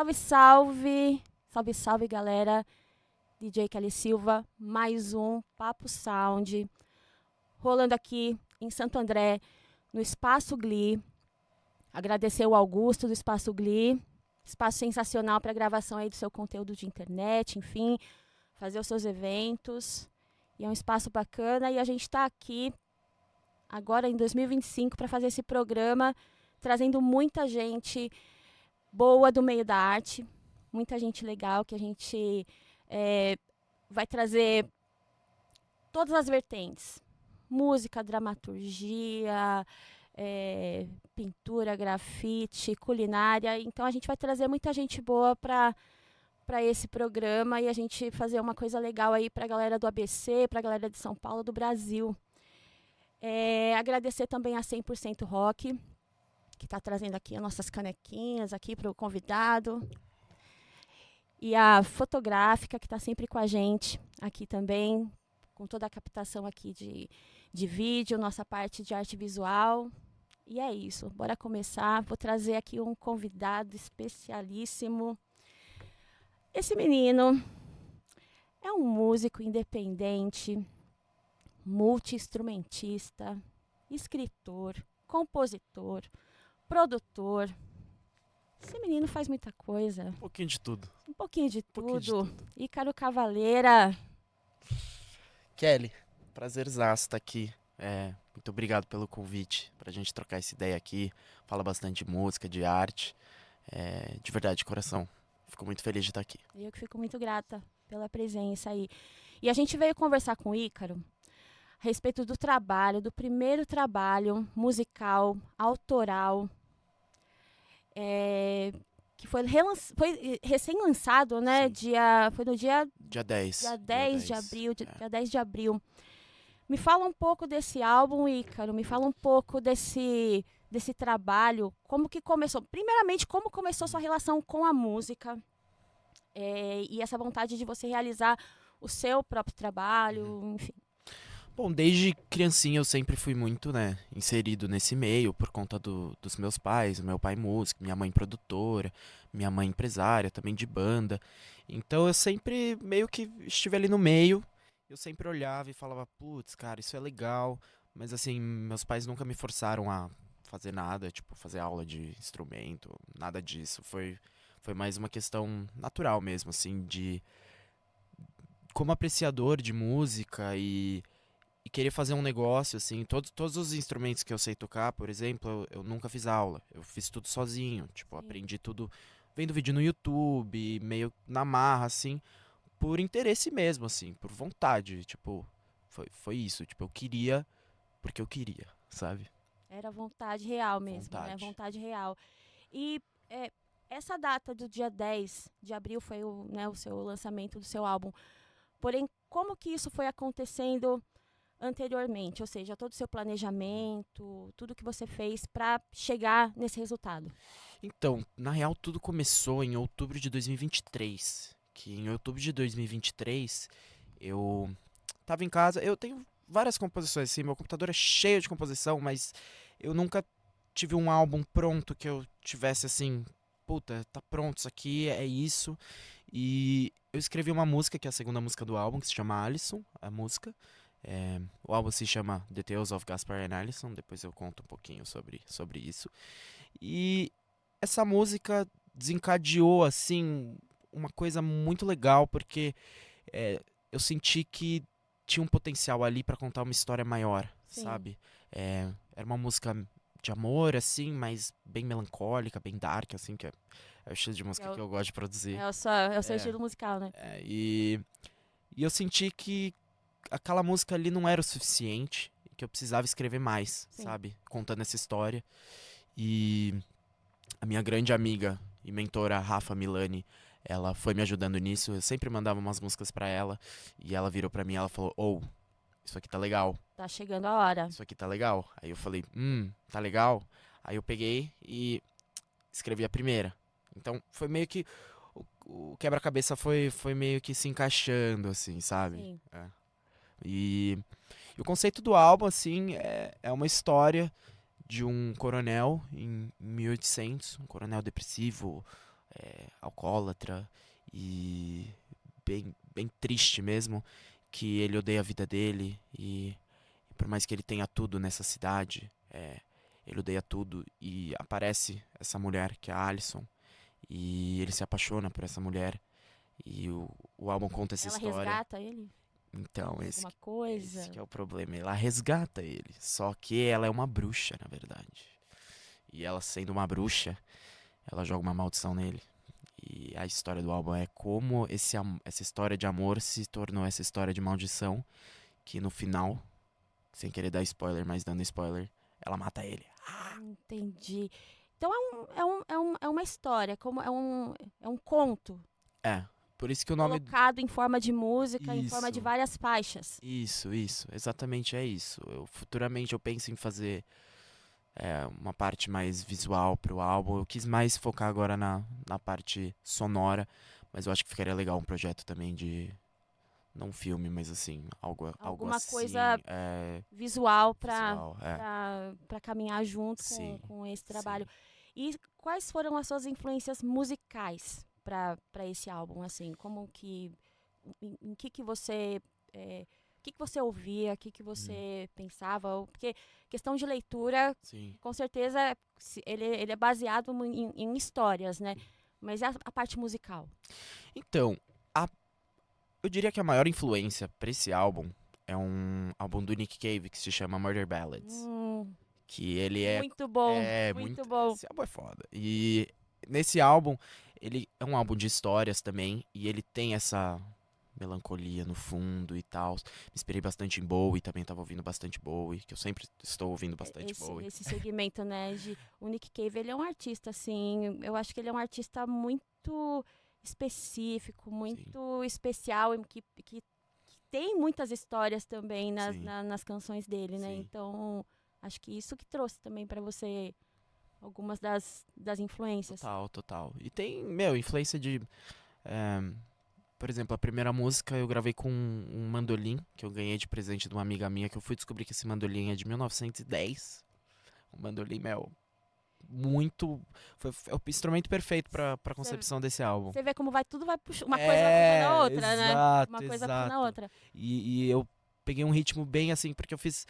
Salve, salve! Salve, salve, galera! DJ Kelly Silva, mais um Papo Sound, rolando aqui em Santo André, no Espaço Glee. Agradecer o Augusto do Espaço Glee, espaço sensacional para gravação aí do seu conteúdo de internet, enfim, fazer os seus eventos. E é um espaço bacana e a gente está aqui agora em 2025 para fazer esse programa, trazendo muita gente boa do meio da arte, muita gente legal que a gente vai trazer todas as vertentes. Música, dramaturgia, pintura, grafite, culinária. Então a gente vai trazer muita gente boa para esse programa e a gente fazer uma coisa legal aí para a galera do ABC, para a galera de São Paulo, do Brasil. Agradecer também a 100% Rock, que está trazendo aqui as nossas canequinhas aqui para o convidado. E a Fotográfica, que está sempre com a gente aqui também, com toda a captação aqui de vídeo, nossa parte de arte visual. E é isso, bora começar. Vou trazer aqui um convidado especialíssimo. Esse menino é um músico independente, multi-instrumentista, escritor, compositor, produtor. Esse menino faz muita coisa. Um pouquinho de tudo. Um pouquinho de pouquinho de tudo. tudo. Ícaro Cavaleira. Kelly, prazerzaço estar aqui. Muito obrigado pelo convite pra gente trocar essa ideia aqui. Fala bastante de música, de arte. De verdade, de coração. Fico muito feliz de estar aqui. Eu que fico muito grata pela presença aí. E a gente veio conversar com o Ícaro a respeito do trabalho, do primeiro trabalho musical, autoral, que foi recém-lançado, né? Sim. Foi no dia Dia 10. Dia 10 de abril. Dia 10 de abril. Me fala um pouco desse álbum, Ícaro. Me fala um pouco desse trabalho. Como que começou? Primeiramente, como começou sua relação com a música? E essa vontade de você realizar o seu próprio trabalho, enfim. Bom, desde criancinha eu sempre fui muito, inserido nesse meio por conta dos meus pais. Meu pai músico, minha mãe produtora, minha mãe empresária, também de banda. Então eu sempre meio que estive ali no meio. Eu sempre olhava e falava, putz, cara, isso é legal. Mas assim, meus pais nunca me forçaram a fazer nada, tipo, fazer aula de instrumento, nada disso. Foi mais uma questão natural mesmo, assim, de como apreciador de música e querer fazer um negócio, assim, todos os instrumentos que eu sei tocar, por exemplo, eu nunca fiz aula, eu fiz tudo sozinho, tipo, Sim. aprendi tudo vendo vídeo no YouTube, meio na marra, assim, por interesse mesmo, assim, por vontade, tipo, foi isso, tipo, eu queria porque eu queria, sabe? Era vontade real mesmo, né? Vontade. Vontade real. E essa data do dia 10 de abril foi o seu lançamento do seu álbum. Porém, como que isso foi acontecendo anteriormente? Ou seja, todo o seu planejamento, tudo que você fez para chegar nesse resultado? Então, na real, tudo começou em outubro de 2023. Que em outubro de 2023, eu tava em casa. Eu tenho várias composições, assim, meu computador é cheio de composição, mas eu nunca tive um álbum pronto que eu tivesse assim, puta, tá pronto, isso aqui é isso. E eu escrevi uma música, que é a segunda música do álbum, que se chama Alison, a música. O álbum se chama The Tales of Gaspar and Alison, depois eu conto um pouquinho sobre isso. E essa música desencadeou, assim, uma coisa muito legal, porque eu senti que tinha um potencial ali pra contar uma história maior, Sim. sabe? Era uma música de amor, assim, mas bem melancólica, bem dark, assim, que é o estilo de música que eu gosto de produzir. É o seu É, estilo musical, né? e eu senti que aquela música ali não era o suficiente, que eu precisava escrever mais, Sim. sabe? Contando essa história. E a minha grande amiga e mentora, Rafa Milani, ela foi me ajudando nisso. Eu sempre mandava umas músicas pra ela. E ela virou pra mim e ela falou, isso aqui tá legal. Tá chegando a hora. Isso aqui tá legal. Aí eu falei, tá legal. Aí eu peguei e escrevi a primeira. Então foi meio que o quebra-cabeça foi meio que se encaixando, assim, sabe? Sim. E o conceito do álbum, assim, é uma história de um coronel em 1800, um coronel depressivo, alcoólatra e bem triste mesmo, que ele odeia a vida dele e por mais que ele tenha tudo nessa cidade, ele odeia tudo e aparece essa mulher que é a Alison e ele se apaixona por essa mulher e o álbum conta essa Ela história. resgata ele? Então, Alguma esse coisa? que é o problema. Ela resgata ele, só que ela é uma bruxa, na verdade. E ela sendo uma bruxa, ela joga uma maldição nele. E a história do álbum é como essa história de amor se tornou essa história de maldição, que no final, sem querer dar spoiler, mas dando spoiler, ela mata ele. Entendi. Então é uma história, como é um conto É, por isso que o nome. colocado em forma de música, em forma de Isso, várias faixas. isso, exatamente é isso. Futuramente eu penso em fazer uma parte mais visual pro álbum. Eu quis mais focar agora na parte sonora, mas eu acho que ficaria legal um projeto também de. Não um filme, mas assim, algo Alguma assim, coisa visual visual, para caminhar junto sim, com esse trabalho. sim. E quais foram as suas influências musicais para esse álbum? Assim, como que em que você o que você ouvia, o que Uhum, você pensava? Porque questão de leitura, sim. com certeza, ele é baseado em histórias, né? Mas e a parte musical? Então, a- eu diria que a maior influência pra esse álbum é um álbum do Nick Cave que se chama Murder Ballads. Hum, Que ele muito bom, muito muito. bom. Esse álbum é foda. E nesse álbum, ele é um álbum de histórias também. E ele tem essa melancolia no fundo e tal. Me inspirei bastante em Bowie, também tava ouvindo bastante Bowie, que eu sempre estou ouvindo bastante Bowie. Esse segmento, né, o Nick Cave, ele é um artista, assim, eu acho que ele é um artista muito específico, Sim, muito especial, que tem muitas histórias também sim, nas canções dele, né, sim. então acho que isso que trouxe também para você algumas das influências. Total, total. E tem, meu, influência de. eh, por exemplo, a primeira música eu gravei com um mandolim que eu ganhei de presente de uma amiga minha, que eu fui descobrir que esse mandolim é de 1910. Um mandolim, meu, muito. É o instrumento perfeito pra concepção desse álbum. Você vê como tudo vai puxando, uma coisa vai puxando a É, outra, né? Uma exato, coisa vai puxando a exato. outra. E eu peguei um ritmo bem assim, porque eu fiz.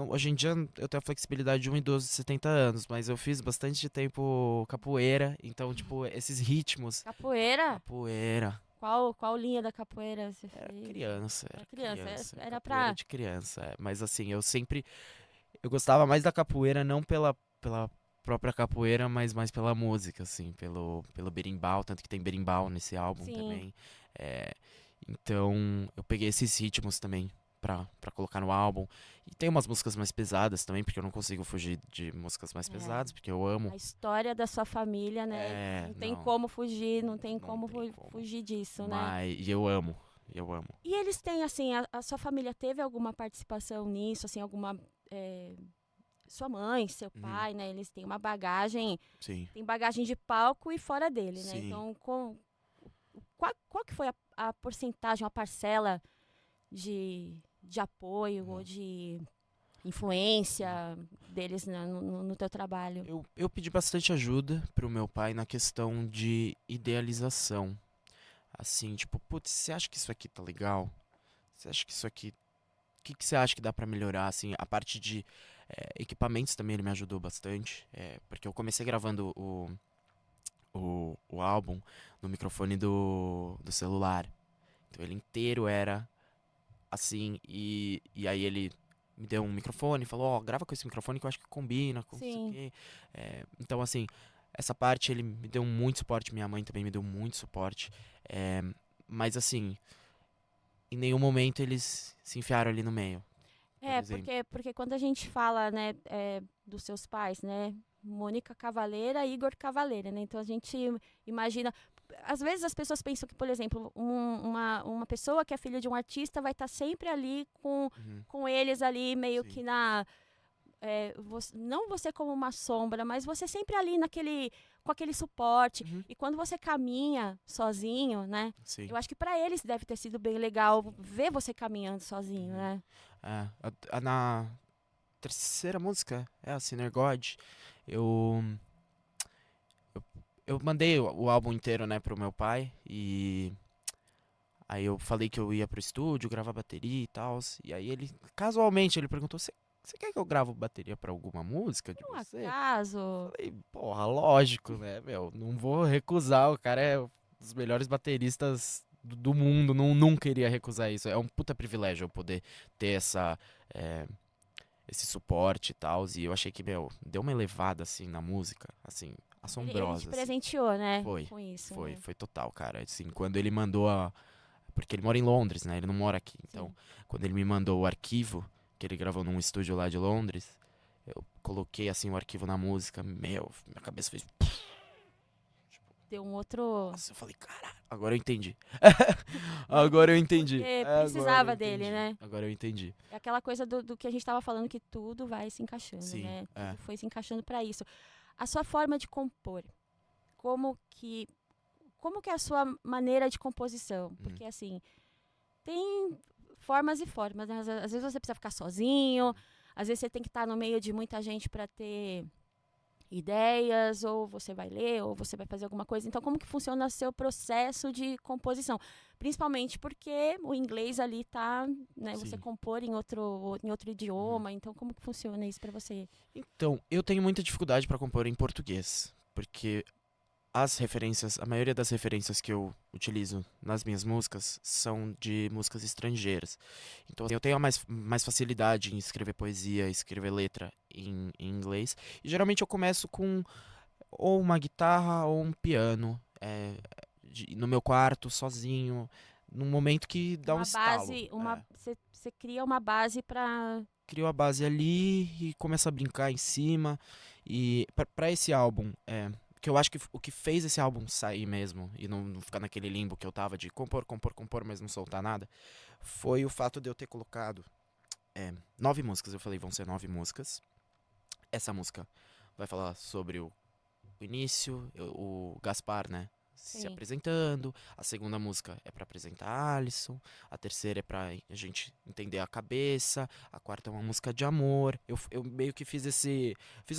Hoje em dia eu tenho a flexibilidade de um idoso de 70 anos, mas eu fiz bastante tempo capoeira, então, tipo, esses ritmos. Capoeira? Capoeira. Qual linha da capoeira você Era fez? criança, Era era criança, criança. era Capoeira pra. de criança. Mas assim, eu sempre. Eu gostava mais da capoeira, não pela própria capoeira, mas mais pela música, assim, pelo berimbau, tanto que tem berimbau nesse álbum Sim. também. É, então, eu peguei esses ritmos também pra colocar no álbum. E tem umas músicas mais pesadas também, porque eu não consigo fugir de músicas mais É. pesadas, porque eu amo. A história da sua família, né? É, Não tem não, como fugir, não tem não como tem como. fugir disso, né? Mas, e eu amo, eu amo. E eles têm, assim, a sua família teve alguma participação nisso, assim, alguma. é, Sua mãe, seu Uhum, pai, né? Eles têm uma sim, tem bagagem de palco e fora dele, né? sim. Então, qual que foi a porcentagem, a parcela de apoio ou Uhum. de influência deles, né, no teu trabalho? Eu pedi bastante ajuda pro meu pai na questão de idealização. Assim, tipo, putz, você acha que isso aqui tá legal? Você acha que isso aqui. O que você acha que dá pra melhorar? Assim, a parte de equipamentos também ele me ajudou bastante. Porque eu comecei gravando o álbum no microfone do celular. Então ele inteiro era assim. E aí ele me deu um microfone e falou: Ó, grava com esse microfone que eu acho que combina, com não sei o Sim. quê. Então, assim, essa parte ele me deu muito suporte. Minha mãe também me deu muito suporte. É, mas, assim, em nenhum momento eles se enfiaram ali no meio, por exemplo. Porque quando a gente fala, né, dos seus pais, né, Mônica Cavaleira e Igor Cavaleira, né, então a gente imagina, às vezes as pessoas pensam que, por exemplo, uma pessoa que é filha de um artista vai estar sempre ali Uhum, com eles ali meio sim. que não você como uma sombra, mas você sempre ali com aquele suporte. Uhum, E quando você caminha sozinho, né? sim. Eu acho que para eles deve ter sido bem legal Sim. ver você caminhando sozinho, Uhum. né? Na terceira música, a Sinner God, eu eu mandei o álbum inteiro, né, pro meu pai e aí eu falei que eu ia pro estúdio gravar bateria e tal. E aí ele, casualmente, ele perguntou: Você quer que eu gravo bateria pra alguma música de Um você? acaso. Falei, porra, lógico, né, meu? Não vou recusar. O cara é um dos melhores bateristas do mundo. Nunca iria recusar isso. É um puta privilégio eu poder ter é, esse suporte e tal. E eu achei que, meu, deu uma elevada, assim, na música, assim, Ele te assombrosa, assim. presenteou, né? Foi, Com isso, foi, né? foi total, cara. Assim, quando ele mandou a. Porque ele mora em Londres, né? Ele não mora aqui. Então, Sim. quando ele me mandou o arquivo, que ele gravou num estúdio lá de Londres, eu coloquei, assim, o arquivo na música. Meu, minha cabeça fez. Deu um outro. Nossa, eu falei, caralho, agora eu entendi. Deu Agora eu boost entendi. porque Agora eu precisava dele, entendi. né? Agora eu entendi. É aquela coisa do que a gente estava falando, que tudo vai se encaixando, Sim, né? é. Tudo foi se encaixando para isso. A sua forma de compor, como que, como que é a sua maneira de composição? Hum. Porque, assim, tem formas e formas, né? Às vezes você precisa ficar sozinho, às vezes você tem que estar no meio de muita gente para ter ideias, ou você vai ler, ou você vai fazer alguma coisa. Então, como que funciona o seu processo de composição? Principalmente porque o inglês ali tá, né, você Sim. compor em outro Uhum. idioma. Então, como que funciona isso para você? Então, eu tenho muita dificuldade pra compor em português. Porque as referências, a maioria das referências que eu utilizo nas minhas músicas são de músicas estrangeiras. Então assim, eu tenho mais facilidade em escrever poesia, escrever letra em inglês. E geralmente eu começo com ou uma guitarra ou um piano, no meu quarto, sozinho, num momento que dá um Uma estalo. base, você cria uma base para. Crio a base ali e começo a brincar em cima. E pra esse álbum, que eu acho que o que fez esse álbum sair mesmo e não ficar naquele limbo que eu tava de compor, compor, compor, mas não soltar nada, foi o fato de eu ter colocado 9 músicas. Eu falei, vão ser 9 músicas. Essa música vai falar sobre o início, o Gaspar, né? Se Sim. apresentando. A segunda música é pra apresentar a Alisson. A terceira é pra a gente entender a cabeça. A quarta é uma música de amor. Eu meio que fiz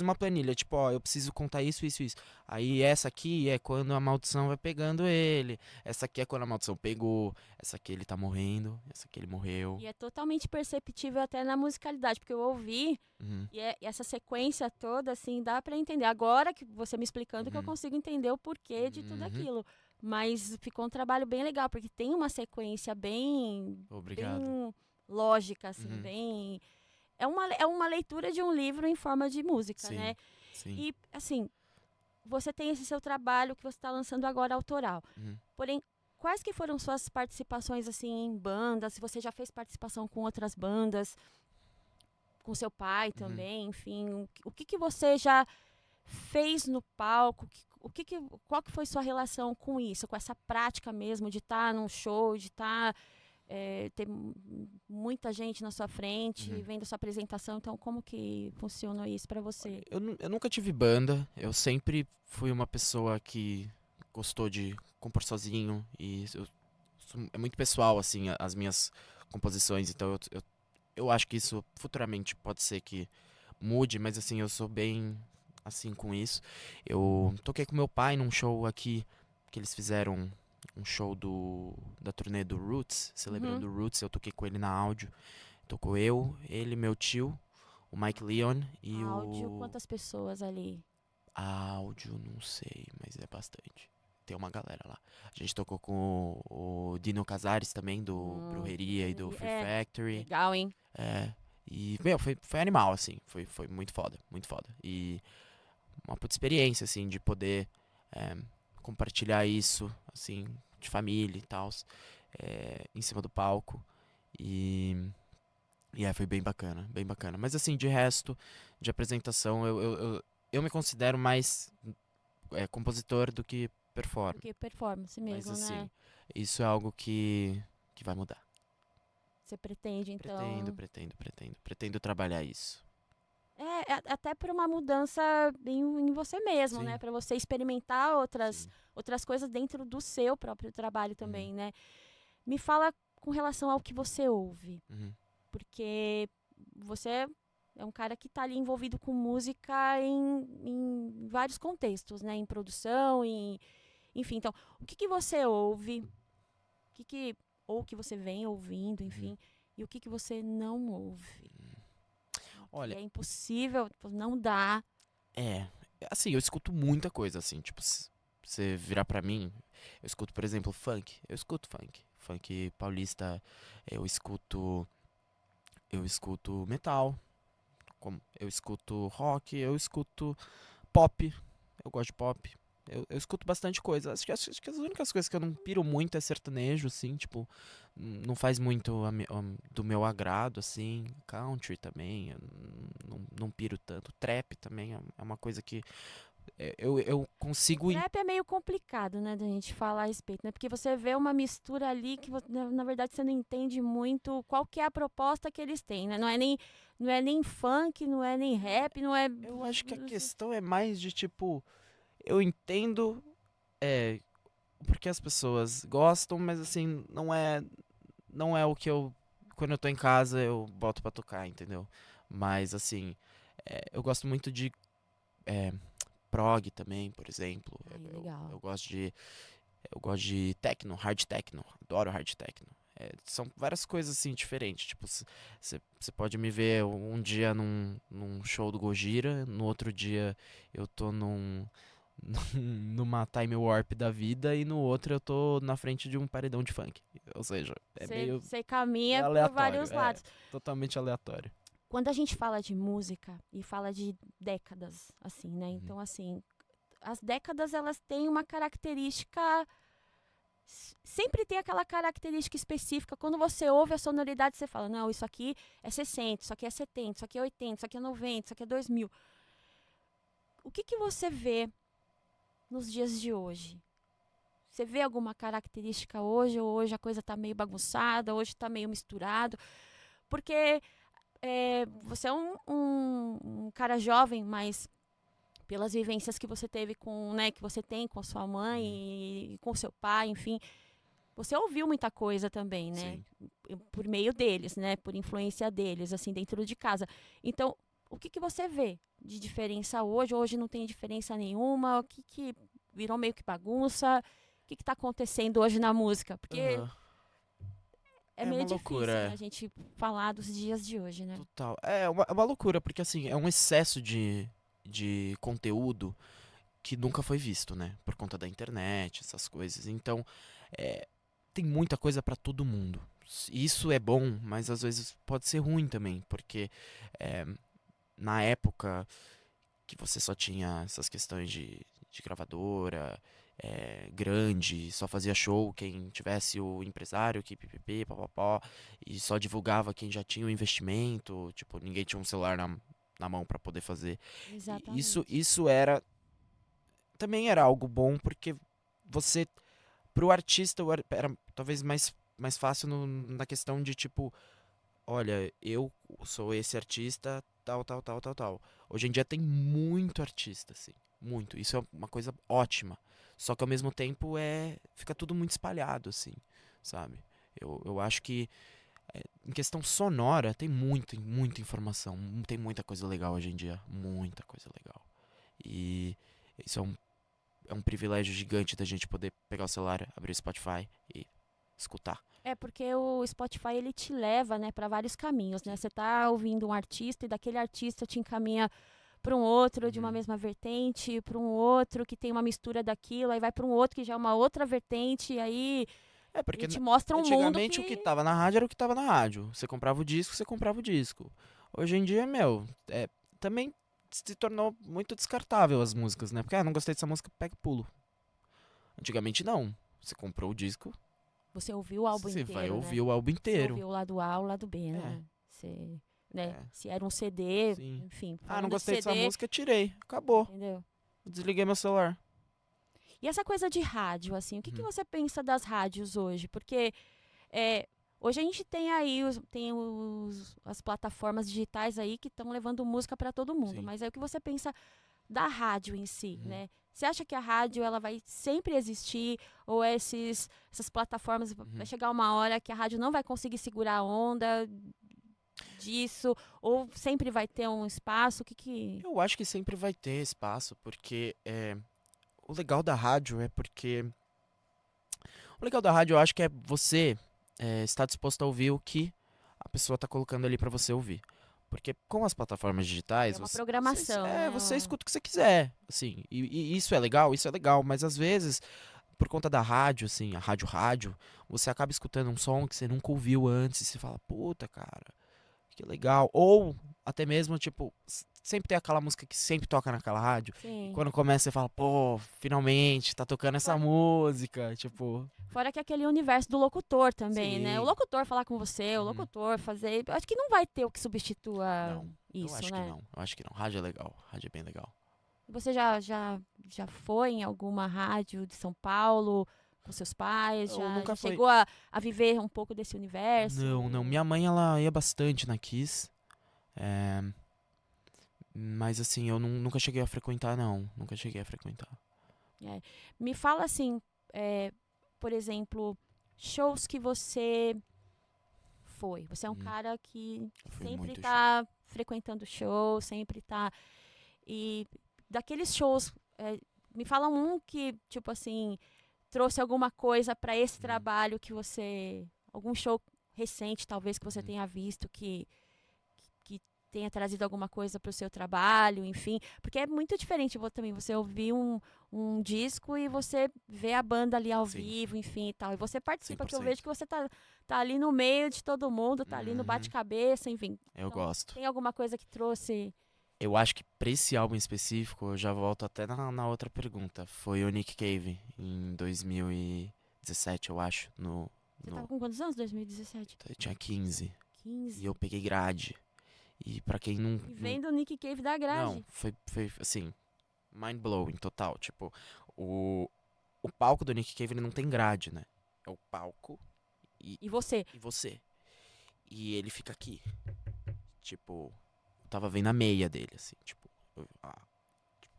uma planilha, tipo, ó, eu preciso contar isso, isso, isso. Aí essa aqui é quando a maldição vai pegando ele. Essa aqui é quando a maldição pegou. Essa aqui ele tá morrendo. Essa aqui ele morreu. E é totalmente perceptível até na musicalidade, porque eu ouvi Uhum, e essa sequência toda, assim, dá para entender. Agora que você me explicando que eu uhum, consigo entender o porquê de tudo uhum. aquilo. Mas ficou um trabalho bem legal, porque tem uma sequência Obrigado. bem lógica, assim, Uhum. bem. É uma leitura de um livro em forma de música, Sim, né? sim. E, assim, você tem esse seu trabalho que você está lançando agora autoral. Uhum. Porém, quais que foram suas participações, assim, em bandas? Se você já fez participação com outras bandas, com seu pai Uhum. também, enfim, o que que você já fez no palco? Qual que foi sua relação com isso, com essa prática mesmo de estar num show, de estar ter muita gente na sua frente, Uhum. vendo sua apresentação? Então, como que funcionou isso para você? Eu nunca tive banda, eu sempre fui uma pessoa que gostou de compor sozinho e é muito pessoal, assim, as minhas composições, então eu acho que isso futuramente pode ser que mude, mas assim, eu sou bem assim com isso. Eu toquei com meu pai num show aqui, que eles fizeram um show da turnê do Roots, Uhum. celebrando o Roots, eu toquei com ele na áudio, tocou eu, ele, meu tio, o Mike Leon e Áudio, o quantas pessoas ali? áudio, não sei, mas é bastante. Tem uma galera lá. A gente tocou com o Dino Casares também, do Brujeria e do Brujeria. Free Factory. Legal, hein? É. E, meu, foi animal, assim. Foi muito foda, muito foda. E uma puta experiência, assim, de poder é, compartilhar isso, assim, de família e tal, em cima do palco. E, foi bem bacana, bem bacana. Mas, assim, de resto, de apresentação, eu me considero mais compositor do que Do performer. que performance Mas mesmo, assim, né? isso é algo que vai mudar. Você pretende, Pretendo, então. pretendo, pretendo. Pretendo trabalhar isso. Até por uma mudança em você mesmo, né? Sim, Para você experimentar sim. outras coisas dentro do seu próprio trabalho Uhum, também, né? Me fala com relação ao que você ouve, uhum, porque você é um cara que está ali envolvido com música em vários contextos, né? Em produção, enfim. Então, o que você ouve, ou que você vem ouvindo, enfim, e o que você não ouve? Olha, Que é impossível, tipo, não dá. assim, eu escuto muita coisa, assim, tipo, se você virar pra mim, eu escuto, por exemplo, funk. Eu escuto funk. Funk paulista, eu escuto. Eu escuto metal, eu escuto rock, eu escuto pop. Eu gosto de pop. Eu escuto bastante coisa. Acho que as únicas coisas que eu não piro muito é sertanejo, assim, tipo, não faz muito do meu agrado, assim. Country também, eu não piro tanto. Trap também é uma coisa que eu O consigo. trap é meio complicado, né, da gente falar a respeito, né? Porque você vê uma mistura ali que, na verdade, você não entende muito qual que é a proposta que eles têm, né? Não é nem funk, não é nem rap, não é... Eu acho que a questão é mais de tipo, eu entendo porque as pessoas gostam, mas assim, não é o que eu quando eu tô em casa eu boto pra tocar, entendeu? Mas assim, eu gosto muito de é, prog também, por exemplo. Ai, Eu, eu, legal. eu gosto de eu gosto de techno, hard techno, adoro hard techno. São várias coisas assim diferentes. Tipo, você pode me ver um dia num show do Gojira, no outro dia eu tô numa time warp da vida e no outro eu tô na frente de um paredão de funk. Ou seja, é meio Você é caminha por aleatório, vários lados. totalmente aleatório. Quando a gente fala de música e fala de décadas, assim, né? Uhum. Então, assim, as décadas, elas têm uma característica... Sempre tem aquela característica específica. Quando você ouve a sonoridade, você fala, não, isso aqui é 60, isso aqui é 70, isso aqui é 80, isso aqui é 90, isso aqui é 2000. O que você vê nos dias de hoje? Você vê alguma característica hoje? Ou hoje a coisa está meio bagunçada, hoje está meio misturado? Porque você é um cara jovem, mas pelas vivências que você teve com, né, que você tem com a sua mãe Uhum. e com seu pai, enfim, você ouviu muita coisa também, né? Sim. Por meio deles, né? Por influência deles, assim, dentro de casa. Então, o que você vê de diferença hoje? Hoje não tem diferença nenhuma? O que virou meio que bagunça? O que está acontecendo hoje na música? Porque Aham. é É meio uma difícil, né, loucura, a gente falar dos dias de hoje, né? total. É uma loucura, porque assim, é um excesso de conteúdo que nunca foi visto, né? Por conta da internet, essas coisas. Então, é, tem muita coisa pra todo mundo. Isso é bom, mas às vezes pode ser ruim também, porque é, na época que você só tinha essas questões de gravadora, grande, só fazia show quem tivesse o empresário, que pipipi, papapó, e só divulgava quem já tinha o investimento, tipo, ninguém tinha um celular na mão pra poder fazer. E Isso, Exatamente. isso era também era algo bom porque você pro artista era talvez mais fácil na questão de tipo, olha, eu sou esse artista, tal, tal, tal, tal, tal. Hoje em dia tem muito artista, assim, muito. Isso é uma coisa ótima. Só que ao mesmo tempo fica tudo muito espalhado, assim, sabe? Eu acho que em questão sonora tem muita informação, tem muita coisa legal hoje em dia, muita coisa legal. E isso é um privilégio gigante da gente poder pegar o celular, abrir o Spotify e escutar. É porque o Spotify ele te leva, né, para vários caminhos, né? Sim. Você tá ouvindo um artista e daquele artista te encaminha para um outro de uma Uhum. mesma vertente, para um outro que tem uma mistura daquilo, aí vai para um outro que já é uma outra vertente, e aí Porque ele te mostra um mundo antigamente o que que tava na rádio era o que tava na rádio. Você comprava o disco, você comprava o disco. Hoje em dia, meu, também se tornou muito descartável as músicas, né? Porque, não gostei dessa música, pega e pulo. Antigamente não. Você comprou o disco, você ouviu o álbum você vai inteiro, né? ouvir o álbum Você inteiro. ouviu o lado A, o lado B, É, né? Você, né? é, Se era um CD, sim. enfim, Não falando de gostei dessa CD, música, tirei. Acabou. entendeu? Desliguei meu celular. E essa coisa de rádio, assim, o que Uhum. você pensa das rádios hoje? Porque hoje a gente tem aí as plataformas digitais aí que estão levando música para todo mundo. Sim. Mas aí o que você pensa da rádio em si, Uhum. né? Você acha que a rádio ela vai sempre existir ou essas plataformas vai Uhum. chegar uma hora que a rádio não vai conseguir segurar a onda? disso? Ou sempre vai ter um espaço? O que que... Eu acho que sempre vai ter espaço, porque o legal da rádio é porque. O legal da rádio eu acho que é você estar disposto a ouvir o que a pessoa tá colocando ali pra você ouvir. Porque com as plataformas É digitais, uma você, programação, né? você escuta o que você quiser, assim. E isso é legal, mas às vezes, por conta da rádio, assim, a rádio, você acaba escutando um som que você nunca ouviu antes e você fala, puta, cara, que legal. Ou até mesmo, tipo, sempre tem aquela música que sempre toca naquela rádio. E Sim. quando começa, você fala, pô, finalmente, tá tocando essa Fora, música. Tipo, fora que aquele universo do locutor também, né? O sim. locutor falar com você, o Uhum. locutor fazer. Acho que não vai ter o que substitua Não, eu isso, acho que né? não. Eu acho que não. Rádio é legal. Rádio é bem legal. Você já foi em alguma rádio de São Paulo com seus pais? Eu Já nunca fui. chegou a viver um pouco desse universo? Não, não. Minha mãe, ela ia bastante na Kiss. É, mas assim, eu nunca cheguei a frequentar, não. Nunca cheguei a frequentar. É. Me fala assim, é, por exemplo, shows que você foi. Você é um Hum, cara que eu fui sempre muito show. tá frequentando shows, sempre tá. E daqueles shows, me fala um que, tipo assim, trouxe alguma coisa para esse Hum, trabalho que você. Algum show recente, talvez, que você uhum. tenha visto que tenha trazido alguma coisa para o seu trabalho, enfim. Porque é muito diferente também você ouvir um disco e você ver a banda ali ao Sim, vivo, enfim e tal. E você participa, que eu vejo 100%. que você tá ali no meio de todo mundo, tá ali no Uhum. bate-cabeça, enfim. Eu Então, gosto. tem alguma coisa que trouxe. Eu acho que pra esse álbum específico, eu já volto até na outra pergunta. Foi o Nick Cave, em 2017, eu acho. Você tava No, com quantos anos? 2017? eu tinha 15. E 15. eu peguei grade. E pra quem não. E Não, vem do Nick Cave da não grade. foi assim, mind blowing total. Tipo, o, o palco do Nick Cave ele não tem grade, né? É o palco e, E você? e você. E ele fica aqui. Tipo, eu tava vendo a meia dele, assim, tipo.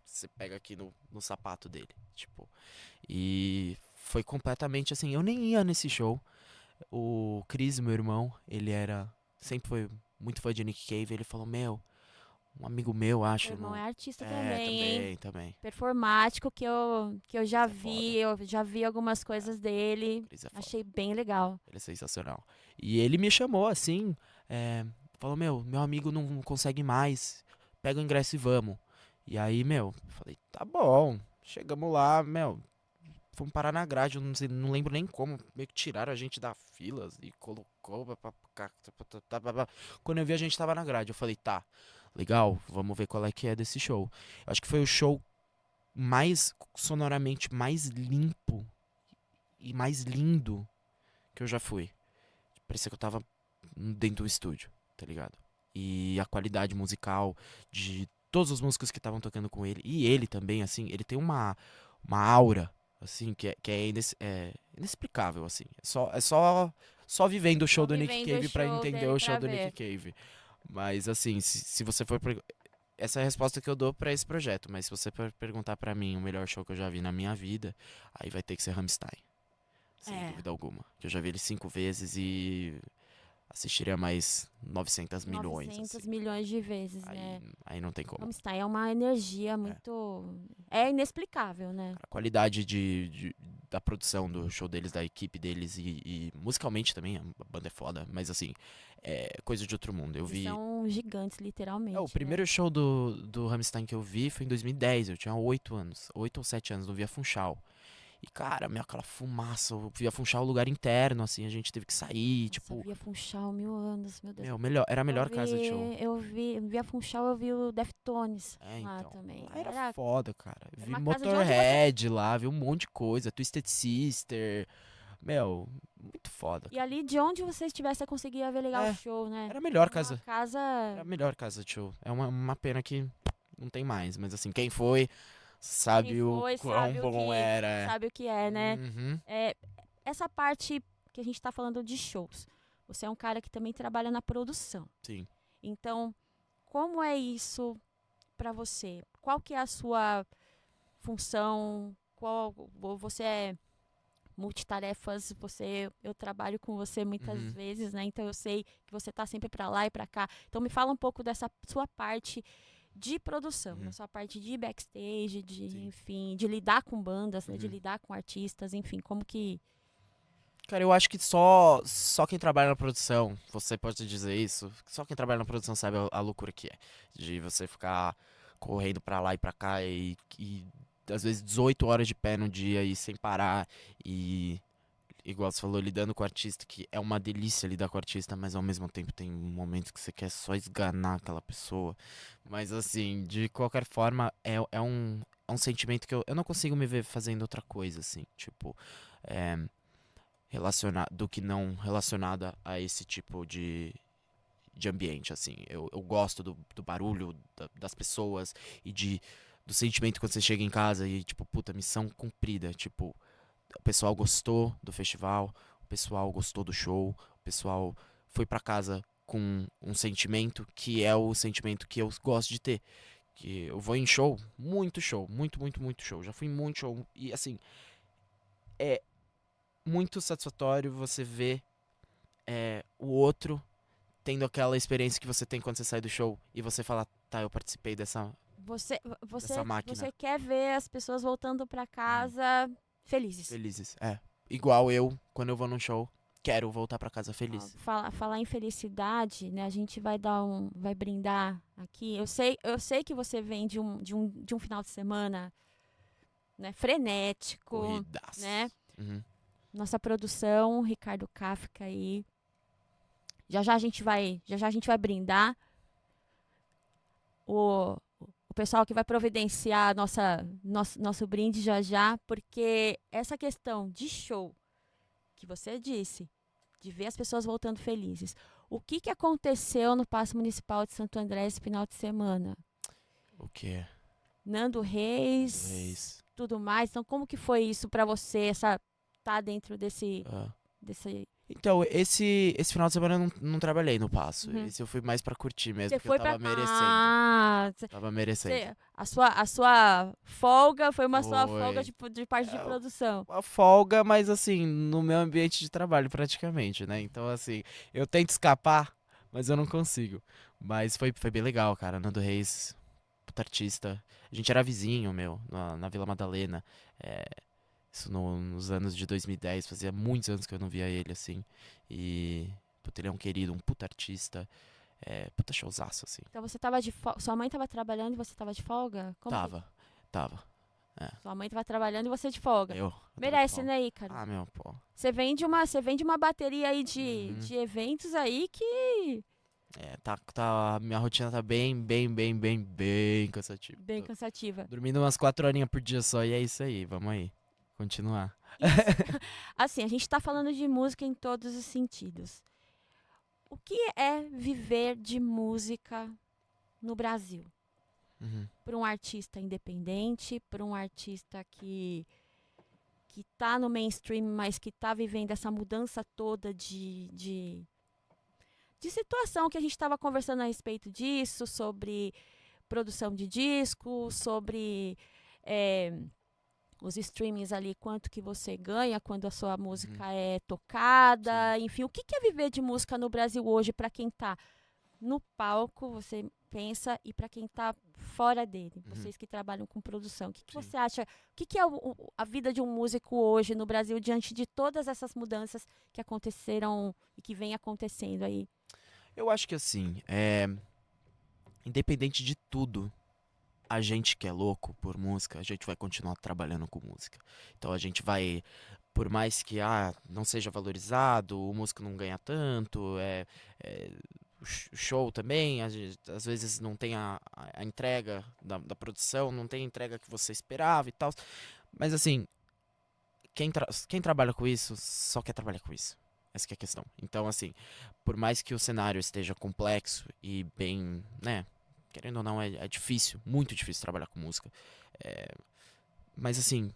Você pega aqui no sapato dele, tipo. E foi completamente assim, eu nem ia nesse show. O Chris, meu irmão, ele sempre foi muito fã de Nick Cave, ele falou, meu, um amigo meu, Seu acho, irmão é no... artista É, também, hein? também. Performático que Chris é foda. eu já vi algumas É, coisas dele. Chris é foda. Achei bem legal. Ele é sensacional. E ele me chamou assim, falou, meu amigo não consegue mais, pega o ingresso e vamos. E aí, meu, eu falei, tá bom. Chegamos lá, meu, fomos parar na grade, eu não sei, não lembro nem como, meio que tiraram a gente da fila e colocou. Quando eu vi a gente tava na grade, eu falei, tá, legal, vamos ver qual é que é desse show. Eu acho que foi o show mais sonoramente mais limpo e mais lindo que eu já fui. Parecia que eu tava dentro do estúdio, tá ligado? E a qualidade musical de todos os músicos que estavam tocando com ele, e ele também, assim, ele tem uma aura, assim, que é inexplicável, assim. Só vivendo o Só show do Nick vivendo o Cave pra show entender dele o show pra do Nick ver. Cave. Mas, assim, se você for. Essa é a resposta que eu dou pra esse projeto, mas se você for perguntar pra mim o melhor show que eu já vi na minha vida, aí vai ter que ser Rammstein. Sem É, dúvida alguma. Que eu já vi ele 5 vezes e assistiria mais 900 milhões, assim. 900 milhões de vezes, Aí, né? aí não tem como. Rammstein é uma energia É. muito. É inexplicável, né? A qualidade da produção do show deles, da equipe deles e musicalmente também, a banda é foda, mas assim, é coisa de outro mundo. Eu Eles vi. são gigantes, O literalmente, né? primeiro show do Rammstein que eu vi foi em 2010, eu tinha 8 anos, 8 ou 7 anos, no Via Funchal. E cara, meu, aquela fumaça, o Via Funchal é o lugar interno, assim, a gente teve que sair, Nossa, tipo, via Funchal 1000 anos, meu Deus. era a melhor casa de show. Via Funchal, eu vi o Deftones É, lá então. também. Lá era foda, cara. Era Vi uma casa de onde você. Motorhead lá, vi um monte de coisa. Twisted Sister. Meu, muito foda, E cara. ali de onde você estivesse, você conseguia ver legal o É, show, né? era a melhor Era uma casa. casa. Era a melhor casa de show. É uma pena que não tem mais. Mas assim, quem foi Quem sabe o foi, quão bom era. sabe o que é, né? Uhum, É, essa parte que a gente tá falando de shows. Você é um cara que também trabalha na produção. sim. Então, como é isso pra você? Qual que é a sua função? Você é multitarefas, eu trabalho com você muitas Uhum. vezes, né? Então eu sei que você tá sempre para lá e para cá. Então me fala um pouco dessa sua parte de produção, da Uhum. sua parte de backstage, Sim. enfim, de lidar com bandas, né? De Uhum. lidar com artistas, enfim, como que Cara, eu acho que só quem trabalha na produção, você pode dizer isso, só quem trabalha na produção sabe a loucura que é. De você ficar correndo pra lá e pra cá e às vezes 18 horas de pé no dia e sem parar. E igual você falou, lidando com o artista, que é uma delícia lidar com o artista, mas ao mesmo tempo tem momentos que você quer só esganar aquela pessoa. Mas assim, de qualquer forma, é um sentimento que eu não consigo me ver fazendo outra coisa, assim. Tipo, é, do que não relacionada a esse tipo de ambiente, assim. Eu gosto do barulho das pessoas e do sentimento quando você chega em casa e, tipo, puta, missão cumprida. Tipo, o pessoal gostou do festival, o pessoal gostou do show, o pessoal foi pra casa com um sentimento que é o sentimento que eu gosto de ter. Que eu vou em show, muito, muito, muito show. Já fui em muito show e, assim, é muito satisfatório você ver o outro tendo aquela experiência que você tem quando você sai do show e você fala, tá, eu participei dessa você máquina. quer ver as pessoas voltando para Uhum. casa felizes. Felizes. É. Igual eu, quando eu vou num show, quero voltar pra casa Ó, feliz. falar em felicidade, né? A gente vai brindar aqui. Eu sei que você vem de um final de semana, né, frenético, né? Corridas. Uhum. Nossa produção, Ricardo Kafka aí. Já já a gente vai brindar o, o pessoal que vai providenciar nosso brinde já já, porque essa questão de show que você disse, de ver as pessoas voltando felizes. O que aconteceu no Paço Municipal de Santo André esse final de semana? O que? Nando Do Reis, Reis. tudo mais. Então, como que foi isso pra você, essa tá dentro Ah. desse Então, esse final de semana eu não trabalhei no Passo. Uhum. Esse eu fui mais pra curtir mesmo, Você porque eu foi pra. tava merecendo. Ah! Tava merecendo. A sua folga foi uma sua folga Foi. de parte de É produção. uma folga, mas assim, no meu ambiente de trabalho praticamente, né? Então, assim, eu tento escapar, mas eu não consigo. Mas foi bem legal, cara. Nando Reis, puta artista. A gente era vizinho, meu, na Vila Madalena. É, isso nos anos de 2010. Fazia muitos anos que eu não via ele, assim. E, puta, ele é um querido, um puta artista. Puta showzaço, assim. Então você tava de sua mãe tava trabalhando e você tava de folga? Como que Tava, tava. É, sua mãe tava trabalhando e você de folga? eu tava de Merece, folga. né, Ícaro? Ah, meu, pô. Você vem de uma bateria aí Uhum. de eventos aí que Minha rotina tá bem cansativa. bem Tô cansativa. dormindo umas 4 horinhas por dia só e é isso aí, vamos aí. Continuar. E assim, a gente tá falando de música em todos os sentidos. O que é viver de música no Brasil? Uhum. Para um artista independente, para um artista que tá no mainstream, mas que tá vivendo essa mudança toda de situação que a gente estava conversando a respeito disso, sobre produção de discos, sobre é, os streamings ali, quanto que você ganha quando a sua Uhum. música é Sim. tocada, enfim, o que é viver de música no Brasil hoje para quem está no palco, você pensa, e para quem está fora dele, Uhum. vocês que trabalham com produção, o que Sim. você acha, o que é a vida de um músico hoje no Brasil diante de todas essas mudanças que aconteceram e que vem acontecendo aí? Eu acho que assim, independente de tudo, a gente que é louco por música, a gente vai continuar trabalhando com música. Então a gente vai, por mais que não seja valorizado, o músico não ganha tanto, é, o show também, às vezes não tem a entrega da produção, não tem a entrega que você esperava e tal. Mas assim, quem trabalha com isso só quer trabalhar com isso. Essa que é a questão. Então, assim, por mais que o cenário esteja complexo e bem, né, querendo ou não, é difícil, muito difícil trabalhar com música. É, mas assim,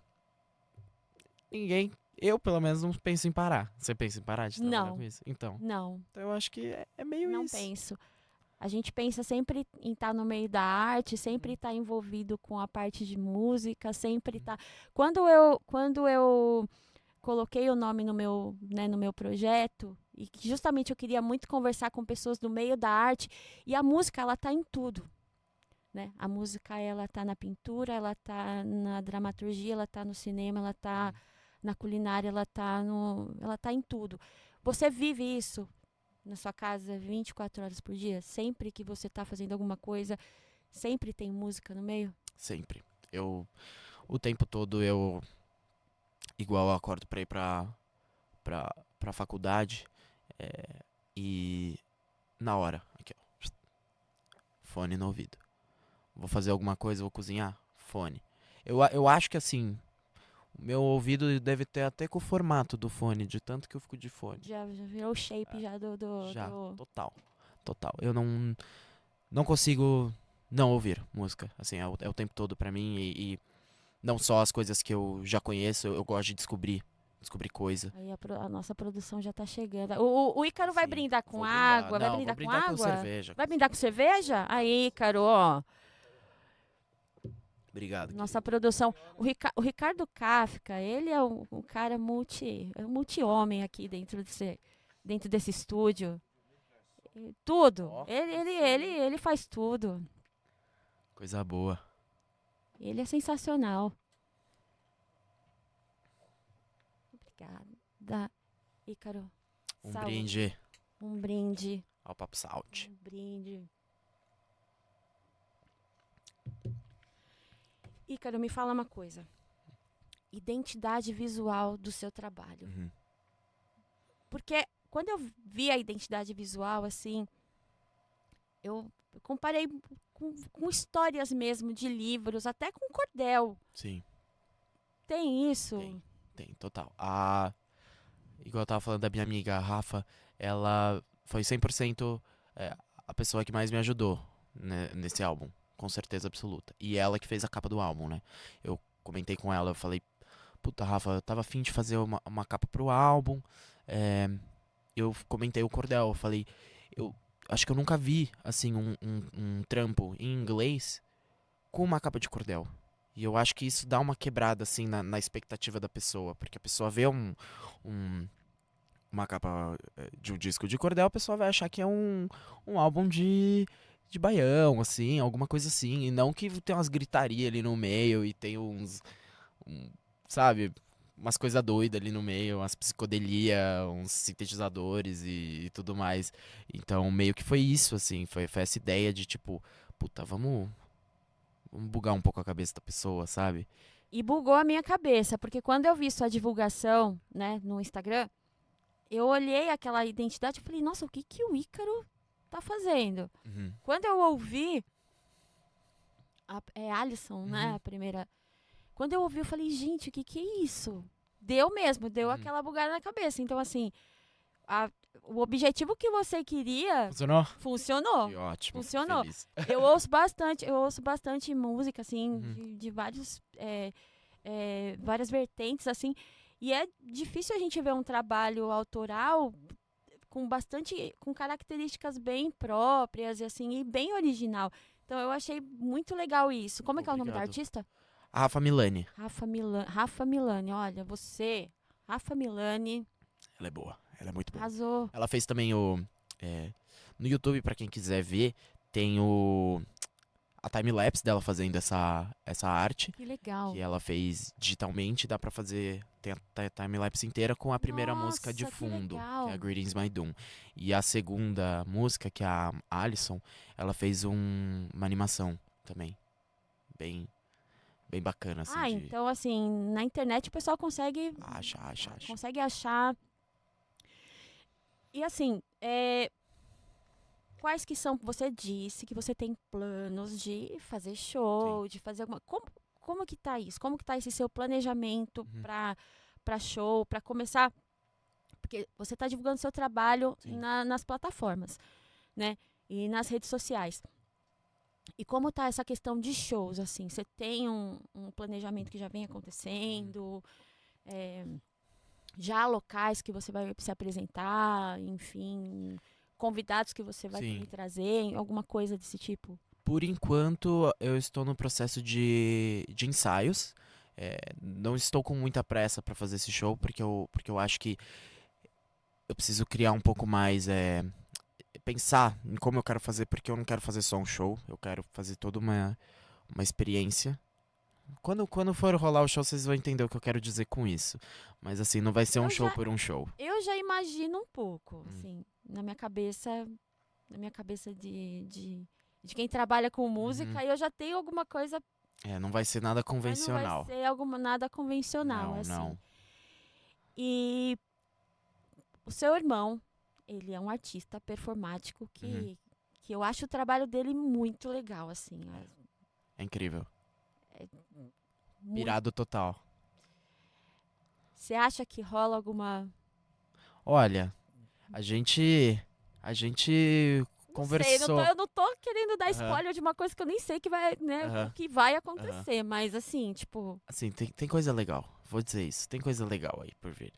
eu pelo menos não penso em parar. Você pensa em parar de trabalhar com Não, isso? Então, não, eu acho que é meio não isso. penso. A gente pensa sempre em estar no meio da arte, sempre Uhum, estar envolvido com a parte de música, sempre uhum, estar. Quando eu coloquei o nome no meu projeto e que justamente eu queria muito conversar com pessoas do meio da arte e a música, ela tá em tudo, né? A música, ela tá na pintura, ela tá na dramaturgia, ela tá no cinema, ela tá na culinária, ela tá em tudo. Você vive isso na sua casa 24 horas por dia? Sempre que você tá fazendo alguma coisa, sempre tem música no meio? Sempre. O tempo todo igual eu acordo pra ir pra faculdade, e na hora, aqui ó, fone no ouvido. Vou fazer alguma coisa, vou cozinhar, fone. Eu acho que assim, o meu ouvido deve ter até com o formato do fone, de tanto que eu fico de fone. Já virou o shape já Já, total. Eu não consigo não ouvir música, assim, é o tempo todo pra mim e não só as coisas que eu já conheço, eu gosto de descobrir coisa. Aí a nossa produção já tá chegando. O Ícaro vai Sim, brindar com vou água? brindar. Vai Não, brindar vou com brindar com água? cerveja. Vai brindar com cerveja? Aí, Ícaro, ó. Obrigado, Nossa querido. produção. O Ricardo Kafka, ele é um cara multi-homem aqui dentro desse estúdio. Tudo. Ó, Ele faz tudo. coisa boa. Ele é sensacional. Obrigada, Ícaro. Um Saúde. brinde Um brinde. ao Papo Salt. Um brinde. Ícaro, me fala uma coisa. Identidade visual do seu trabalho. Uhum. Porque quando eu vi a identidade visual, assim, eu comparei com histórias mesmo de livros, até com cordel. Sim, Tem isso? tem, total. Igual eu tava falando da minha amiga, a Rafa, ela foi 100% a pessoa que mais me ajudou, né, nesse álbum, com certeza absoluta. E ela que fez a capa do álbum, né? Eu comentei com ela, eu falei, puta, Rafa, eu tava afim de fazer uma capa pro álbum. Eu comentei o cordel, eu falei, eu acho que eu nunca vi, assim, um trampo em inglês com uma capa de cordel. E eu acho que isso dá uma quebrada, assim, na expectativa da pessoa. Porque a pessoa vê uma capa de um disco de cordel, a pessoa vai achar que é um álbum de baião, assim, alguma coisa assim. E não que tem umas gritaria ali no meio e tem sabe, umas coisas doidas ali no meio, umas psicodelia, uns sintetizadores e tudo mais. Então, meio que foi isso, assim, foi essa ideia de tipo, puta, vamos bugar um pouco a cabeça da pessoa, sabe? E bugou a minha cabeça, porque quando eu vi sua divulgação, né, no Instagram, eu olhei aquela identidade e falei, nossa, o que que o Ícaro tá fazendo? Uhum. Quando eu ouvi, é Alisson, né, Uhum. a primeira. Quando eu ouvi, eu falei, gente, o que que é isso? Deu mesmo, deu Uhum. aquela bugada na cabeça. Então, assim, o objetivo que você queria Funcionou? funcionou. Que ótimo. Funcionou. Feliz. Eu ouço bastante música, assim, Uhum. de várias vertentes, assim. E é difícil a gente ver um trabalho autoral com características bem próprias, e assim, e bem original. Então eu achei muito legal isso. Como é que é o nome da Obrigado. artista? A Rafa Milani. Rafa Milani, olha, Rafa Milani, Ela é boa. Ela é muito boa. arrasou. Ela fez também no YouTube, pra quem quiser ver, tem a time-lapse dela fazendo essa arte. Que legal. Que ela fez digitalmente, dá pra fazer. Tem a time-lapse inteira com a primeira música de Nossa, que fundo, legal. que é a Greetings My Doom. E a segunda música, que é a Alison, ela fez uma animação também. Bem, bem bacana, assim. Então, assim, na internet o pessoal consegue Acha. consegue achar. E assim, quais que são? Você disse que você tem planos de fazer show, de fazer alguma. Como que tá isso? Como que tá esse seu planejamento Uhum. para show, para começar? Porque você está divulgando seu trabalho Sim. nas plataformas, né? E nas redes sociais. E como tá essa questão de shows, assim? Você tem um planejamento que já vem acontecendo? Já locais que você vai se apresentar, enfim, convidados que você vai Sim. me trazer, alguma coisa desse tipo? Por enquanto, eu estou no processo de ensaios. Não estou com muita pressa pra fazer esse show, porque eu acho que eu preciso criar um pouco mais, pensar em como eu quero fazer, porque eu não quero fazer só um show, eu quero fazer toda uma experiência. Quando for rolar o show, vocês vão entender o que eu quero dizer com isso. Mas assim, não vai ser um Eu show já, por um show. eu já imagino um pouco, Hum. assim, na minha cabeça de quem trabalha com Uhum. música, eu já tenho alguma coisa, Não vai ser nada mas não vai convencional. ser alguma nada convencional, Não, assim. não. E o seu irmão, ele é um artista performático Uhum. que eu acho o trabalho dele muito legal, assim. É incrível. Muito. Pirado total. Você acha que rola alguma. Olha, a gente. A gente Não sei, conversou. eu não tô querendo dar Aham, spoiler de uma coisa que eu nem sei que vai, né, o aham, que vai aham. acontecer, mas assim, tipo, Assim, tem coisa legal. Vou dizer isso. Tem coisa legal aí por vir.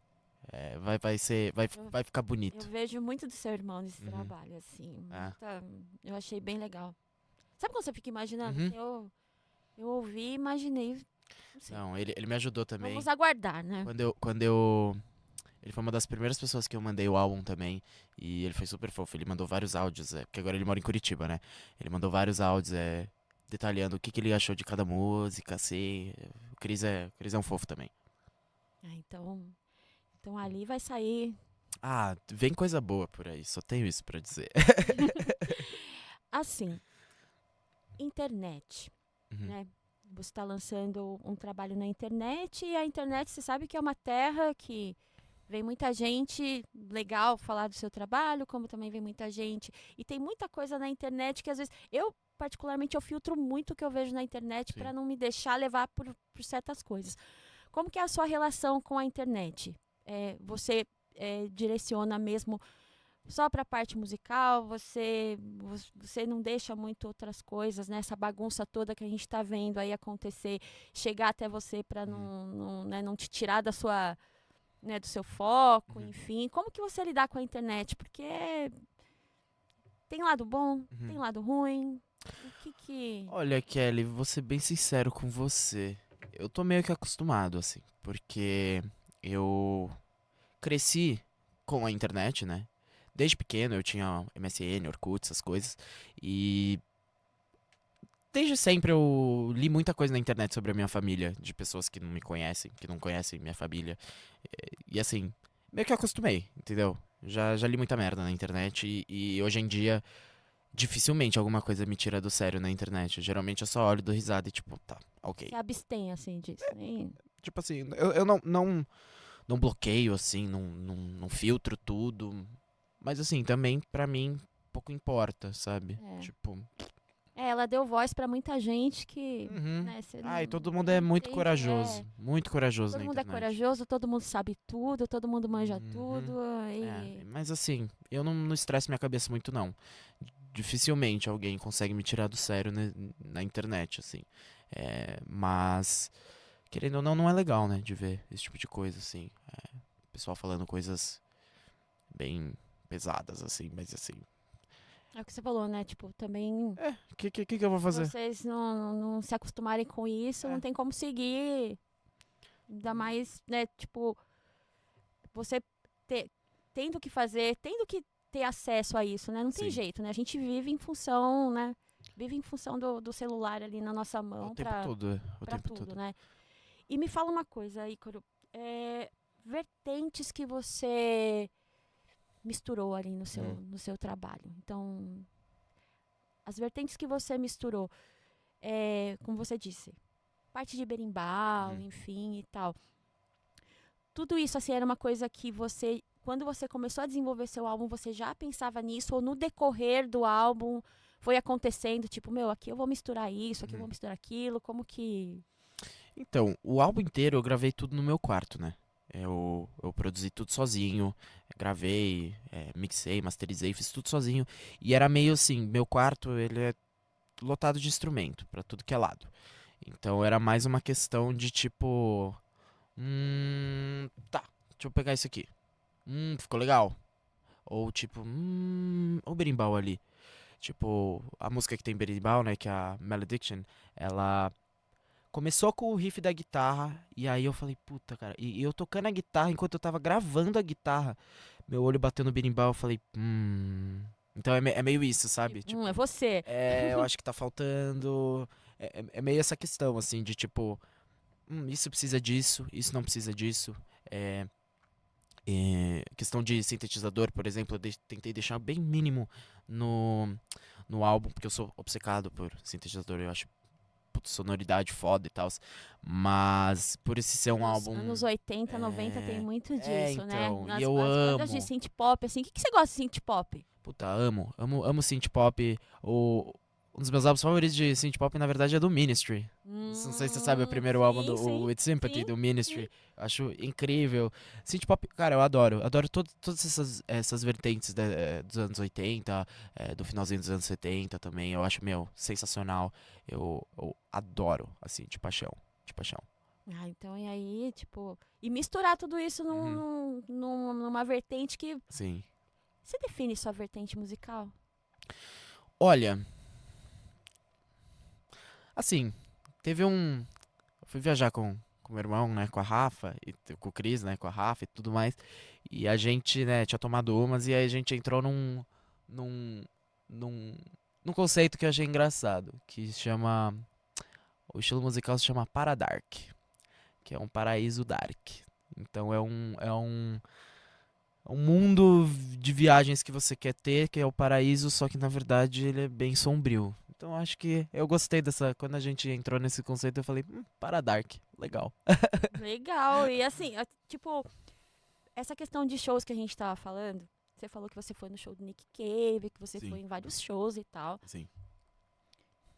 Vai ser. eu, Vai ficar eu bonito. vejo muito do seu irmão nesse Uhum. trabalho, assim, É. eu achei bem legal. Sabe quando você fica imaginando? Uhum. Assim, eu ouvi e imaginei, não sei. Não, ele me ajudou Vamos também. aguardar, né? Quando eu. Ele foi uma das primeiras pessoas que eu mandei o álbum também. E ele foi super fofo. Ele mandou vários áudios, porque agora ele mora em Curitiba, né? Ele mandou vários áudios, detalhando o que ele achou de cada música, assim. O Cris é um fofo também. Ah, então ali vai sair. Ah, vem coisa boa por aí, só tenho isso pra dizer. Assim, internet, Uhum, né? Você está lançando um trabalho na internet e a internet, você sabe que é uma terra que vem muita gente legal falar do seu trabalho, como também vem muita gente. E tem muita coisa na internet que às vezes eu particularmente eu filtro muito o que eu vejo na internet para sim. não me deixar levar por certas coisas. Como que é a sua relação com a internet? Você direciona mesmo só para a parte musical? Você não deixa muito outras coisas, né? Essa bagunça toda que a gente está vendo aí acontecer, chegar até você para Uhum, não te tirar da sua, né, do seu foco, uhum, enfim. Como que você lidar com a internet? Porque tem lado bom, tem uhum. lado ruim. O que que... Olha, Kelly, vou ser bem sincero com você. Eu tô meio que acostumado, assim, porque eu cresci com a internet, né? Desde pequeno eu tinha MSN, Orkut, essas coisas. E desde sempre eu li muita coisa na internet sobre a minha família, de pessoas que não me conhecem, que não conhecem minha família. E assim, meio que acostumei, entendeu? Já li muita merda na internet e hoje em dia dificilmente alguma coisa me tira do sério na internet. Geralmente eu só olho, dou risada e tipo, tá, ok. Se abstém, assim, disso. Tipo assim, eu não bloqueio assim, não filtro tudo. Mas assim, também pra mim pouco importa, sabe? É. Tipo, Ela deu voz para muita gente que, uhum. né, você Ai, todo não mundo é entende. muito corajoso Todo na mundo é internet. corajoso, todo mundo sabe tudo, todo mundo manja Uhum. tudo. E Mas assim, eu não estresso minha cabeça muito, não. Dificilmente alguém consegue me tirar do sério na internet, assim. Mas, querendo ou não, não é legal, né, de ver esse tipo de coisa, assim. Pessoal falando coisas bem pesadas, assim, mas assim. é o que você falou, né? Tipo, também, O que eu vou se fazer? vocês não se acostumarem com isso, não É. tem como seguir. Ainda mais, né? Tipo, você ter, tendo que fazer, tendo que ter acesso a isso, né? Não tem Sim, jeito, né? A gente vive em função, né? Vive em função do celular ali na nossa o mão tempo todo, o para tempo tudo, todo. né? E me fala uma coisa, Ícaro. Vertentes que você misturou ali Hum, no seu trabalho. Então, as vertentes que você misturou, como você disse, parte de berimbau, uhum. enfim e tal. Tudo isso, assim, era uma coisa que você, quando você começou a desenvolver seu álbum, você já pensava nisso? Ou no decorrer do álbum foi acontecendo, tipo, meu, aqui eu vou misturar isso, aqui eu vou Uhum. misturar aquilo, como que... Então, o álbum inteiro eu gravei tudo no meu quarto, né? Eu produzi tudo sozinho, gravei, mixei, masterizei, fiz tudo sozinho. E era meio assim, meu quarto, ele é lotado de instrumento, pra tudo que é lado. Então era mais uma questão de tipo, tá, deixa eu pegar isso aqui. Ficou legal. Ou tipo, o berimbau ali. Tipo, a música que tem berimbau, né, que é a Malediction, ela Começou com o riff da guitarra, e aí eu falei, puta, cara. E eu tocando a guitarra, enquanto eu tava gravando a guitarra, meu olho bateu no berimbau, eu falei, Então é meio isso, sabe? É Tipo, você. eu acho que tá faltando. É meio essa questão, assim, de tipo, isso precisa disso, isso não precisa disso. É, questão de sintetizador, por exemplo, eu tentei deixar bem mínimo no álbum, porque eu sou obcecado por sintetizador, eu acho puta, sonoridade foda e tal. Mas por esse ser um Nos álbum. anos 80, 90 tem muito disso, né? Então, e Nas eu as bandas de amo. synth pop, assim. O que você gosta de synth pop? Puta, amo synth pop. Um dos meus álbuns favoritos de synth pop, na verdade, é do Ministry. Não sei se você sabe o primeiro álbum Sim, o sim, With Sympathy, sim, do sim. Ministry. Acho incrível. Synth pop, cara, eu adoro. Adoro todas essas vertentes dos anos 80, do finalzinho dos anos 70 também. Eu acho, meu, sensacional. Eu adoro, assim, de paixão. De paixão. Ah, então e aí, tipo... E misturar tudo isso Uhum. numa vertente que... Sim. Você define sua vertente musical? Olha, assim, teve um. Eu fui viajar com meu irmão, né, com a Rafa, e com o Cris, né, com a Rafa e tudo mais. E a gente, né, tinha tomado umas e aí a gente entrou num, num, num conceito que eu achei engraçado, que chama. O estilo musical se chama Paradark, que é um paraíso dark. Então é um mundo de viagens que você quer ter, que é o paraíso, só que na verdade ele é bem sombrio. Então acho que eu gostei dessa. Quando a gente entrou nesse conceito, eu falei, Paradark, legal. Legal. E assim, tipo, essa questão de shows que a gente tava falando, você falou que você foi no show do Nick Cave, que você Sim, foi em vários shows e tal, sim.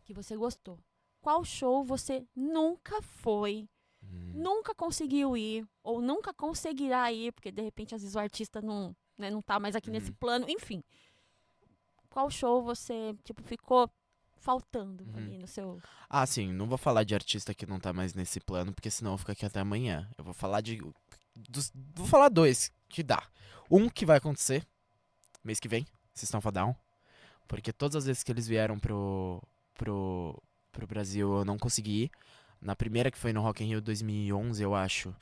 que você gostou. Qual show você nunca foi, Hum, nunca conseguiu ir, ou nunca conseguirá ir, porque de repente às vezes o artista não, né, não tá mais aqui nesse uhum, plano, enfim. Qual show você, tipo, ficou faltando uhum. ali no seu. Ah, sim, não vou falar de artista que não tá mais nesse plano, porque senão eu fico aqui até amanhã. Eu vou falar vou falar dois que dá. Um que vai acontecer mês que vem, System of a Down. Porque todas as vezes que eles vieram pro Brasil eu não consegui ir. Na primeira que foi no Rock in Rio 2011, eu acho,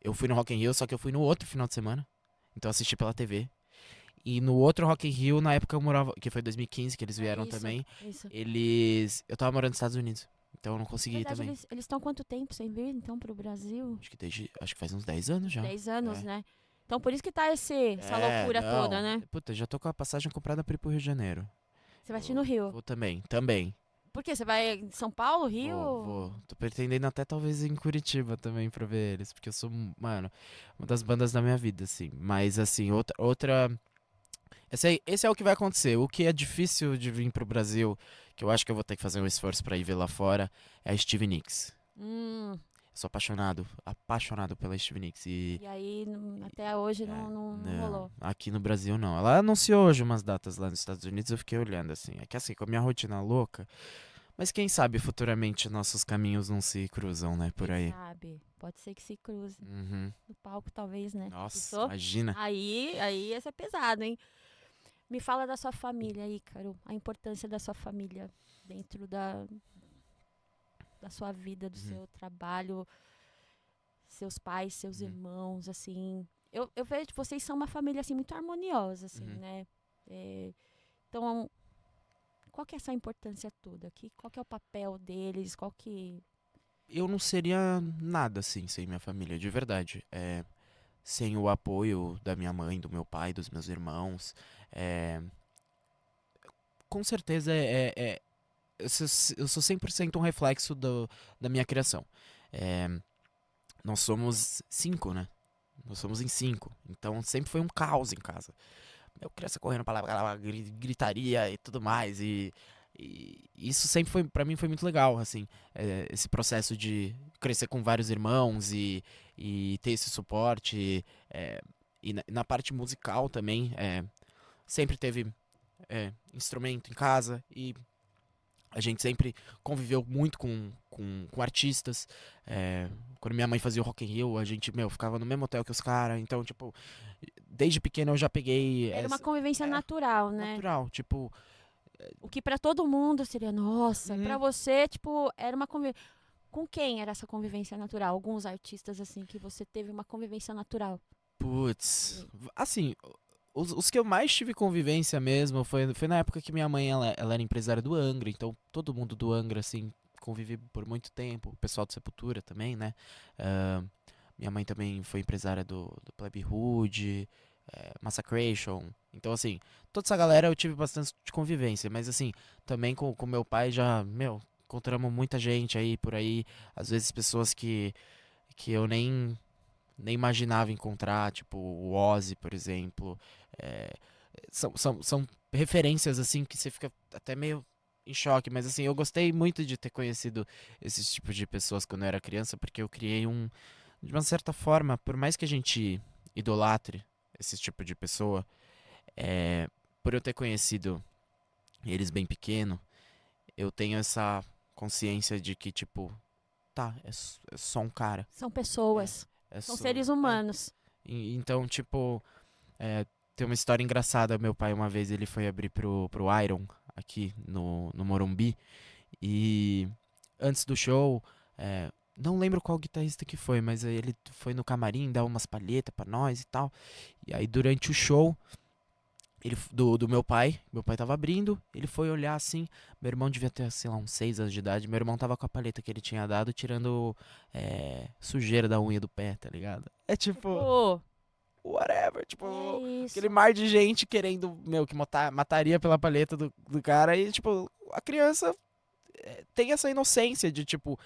eu fui no Rock in Rio, só que eu fui no outro final de semana. Então eu assisti pela TV. E no outro Rock in Rio, na época eu morava, que foi 2015, que eles É vieram isso, também, isso. eu tava morando nos Estados Unidos. Então eu não Na consegui ir verdade, também. eles estão quanto tempo sem vir, então, pro Brasil? Acho que faz uns 10 anos Uns já. 10 anos, É. né? Então, por isso que tá essa loucura toda, Não. né? Puta, já tô com a passagem comprada pra ir pro Rio de Janeiro. Você vai assistir no Eu Rio. vou também. Por quê? Você vai em São Paulo, Rio? Vou. Tô pretendendo até talvez ir em Curitiba também pra ver eles, porque eu sou, mano, uma das bandas da minha vida, assim. Mas, assim, outra. Esse é o que vai acontecer. O que é difícil de vir pro Brasil, que eu acho que eu vou ter que fazer um esforço pra ir ver lá fora, é a Stevie Nicks. Hum, Eu sou apaixonado pela Stevie Nicks. e aí, até hoje não Não, rolou. aqui no Brasil não. Ela anunciou hoje umas datas lá nos Estados Unidos, eu fiquei olhando assim. É que assim, com a minha rotina louca, mas quem sabe futuramente nossos caminhos não se cruzam, né, por Quem aí. sabe? Pode ser que se cruze. Uhum. No palco, talvez, né? Nossa, Pensou? imagina. Aí esse é pesado, hein? Me fala da sua família, Ícaro. A importância da sua família dentro da sua vida, do Uhum. seu trabalho, seus pais, seus Uhum. irmãos, assim. Eu vejo que vocês são uma família, assim, muito harmoniosa, assim, Uhum. né? É, então, qual que é essa importância toda? Qual que é o papel deles? Qual que... Eu não seria nada assim sem minha família, de verdade. Sem o apoio da minha mãe, do meu pai, dos meus irmãos. é, com certeza eu sou 100% um reflexo da minha criação. É, nós somos cinco, né? Nós somos em cinco. Então sempre foi um caos em casa. Meu, criança correndo pra lá, pra lá, gritaria e tudo mais. E isso sempre foi, pra mim, foi muito legal, assim. Esse processo de crescer com vários irmãos e ter esse suporte. E na parte musical também, sempre teve instrumento em casa e a gente sempre conviveu muito com artistas. Quando minha mãe fazia o Rock in Rio, a gente, meu, ficava no mesmo hotel que os caras. Então, tipo, desde pequeno eu já peguei Era uma essa. convivência natural, né? Natural, tipo. O que pra todo mundo seria, nossa, Uhum. pra você, tipo, era uma convivência. Com quem era essa convivência natural? Alguns artistas, assim, que você teve uma convivência natural. Putz, assim, os que eu mais tive convivência mesmo foi na época que minha mãe, ela era empresária do Angra, então todo mundo do Angra, assim, convivi por muito tempo, o pessoal do Sepultura também, né? Ah, minha mãe também foi empresária do Plebe Hood, Massacration, então assim, toda essa galera eu tive bastante de convivência, mas assim, também com meu pai já, meu, encontramos muita gente aí por aí, às vezes pessoas que eu nem imaginava encontrar, tipo o Ozzy, por exemplo. É, são referências, assim, que você fica até meio em choque, mas assim, eu gostei muito de ter conhecido esses tipos de pessoas quando eu era criança, porque eu criei de uma certa forma, por mais que a gente idolatre esse tipo de pessoa, é, por eu ter conhecido eles bem pequeno, eu tenho essa consciência de que, tipo, tá, é só um cara. São É, pessoas. é São só. seres É. humanos. Então, tipo, tem uma história engraçada. Meu pai, uma vez, ele foi abrir pro Iron, aqui no Morumbi. E antes do show, não lembro qual guitarrista que foi, mas aí ele foi no camarim dar umas palhetas pra nós e tal. E aí, durante o show, do meu pai tava abrindo, ele foi olhar assim. Meu irmão devia ter, sei lá, uns 6 anos de idade. Meu irmão tava com a palheta que ele tinha dado, tirando sujeira da unha do pé, tá ligado? É tipo, Tipo, whatever, é tipo, aquele isso. mar de gente querendo, meu, que mataria pela palheta do cara, e, tipo, a criança tem essa inocência de, tipo,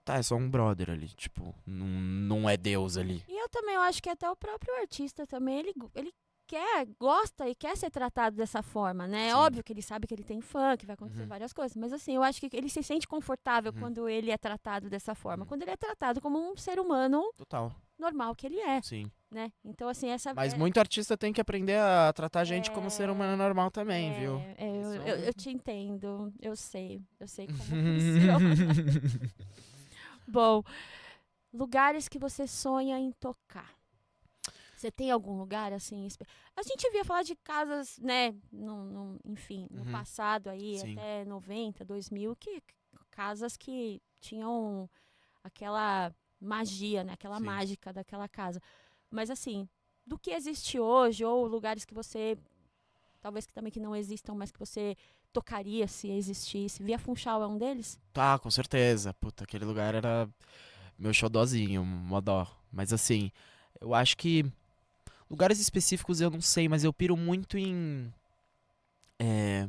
tá, é só um brother ali, tipo, não é Deus ali. E eu também eu acho que até o próprio artista também, ele quer, gosta e quer ser tratado dessa forma, né? É Sim. óbvio que ele sabe que ele tem fã, que vai acontecer Uhum, várias coisas, mas assim, eu acho que ele se sente confortável uhum, quando ele é tratado dessa forma, uhum. quando ele é tratado como um ser humano Total, normal que ele é, sim. né? Então, assim, Mas muito artista tem que aprender a tratar a gente como ser humano é, normal também, viu? eu, Isso é eu, um... eu te entendo, eu sei como funciona. Bom, lugares que você sonha em tocar. Você tem algum lugar assim? A gente via falar de casas, né? Enfim, no Uhum, passado aí, sim, até 90, 2000, que casas que tinham aquela magia, né? Aquela sim. mágica daquela casa. Mas assim, do que existe hoje, ou lugares que você, talvez que também que não existam, mas que você tocaria se existisse. Via Funchal é um deles? Tá, com certeza. Puta, aquele lugar era meu xodózinho, mó dó. Mas assim, eu acho que lugares específicos eu não sei, mas eu piro muito em é,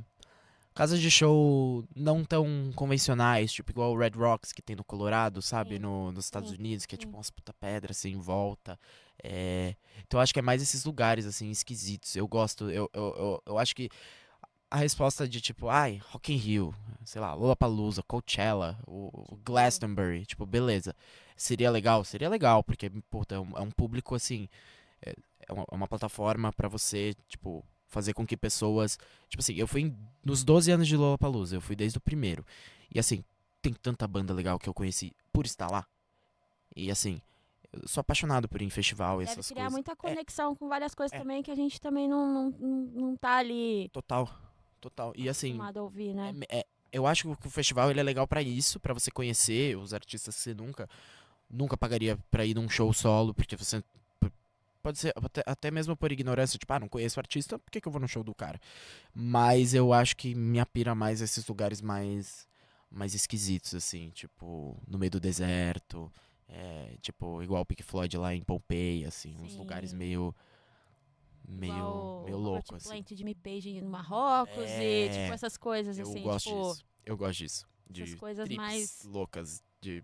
casas de show não tão convencionais, tipo igual o Red Rocks que tem no Colorado, sabe? Sim, Nos Estados sim, Unidos, que é tipo sim. umas puta pedra assim em volta. Então eu acho que é mais esses lugares assim esquisitos. Eu gosto, eu acho que a resposta de tipo, ai, Rock in Rio, sei lá, Lollapalooza, Coachella, o Tipo, Glastonbury, tipo, beleza. Seria legal? Seria legal, porque, puta, é um público assim, é, é uma plataforma pra você, tipo, fazer com que pessoas, tipo assim, eu fui nos 12 anos de Lollapalooza, eu fui desde o primeiro. E assim, tem tanta banda legal que eu conheci por estar lá. E assim, eu sou apaixonado por ir em festival e deve essas criar coisas. muita conexão com várias coisas É, também que a gente também não tá ali total, total. E assim, acostumado a ouvir, né? eu acho que o festival ele é legal pra isso, pra você conhecer os artistas que você nunca pagaria pra ir num show solo, porque você pode ser até mesmo por ignorância, tipo, não conheço o artista, por que que eu vou no show do cara? Mas eu acho que me apira mais esses lugares mais esquisitos, assim, tipo, no meio do deserto, tipo, igual o Pink Floyd lá em Pompeia, assim, uns lugares Sim. meio Igual o louco, Robert assim. Plant de Me Page no Marrocos e, tipo, É, essas coisas, eu assim, gosto tipo, disso. Eu gosto disso. essas De coisas trips mais. loucas, de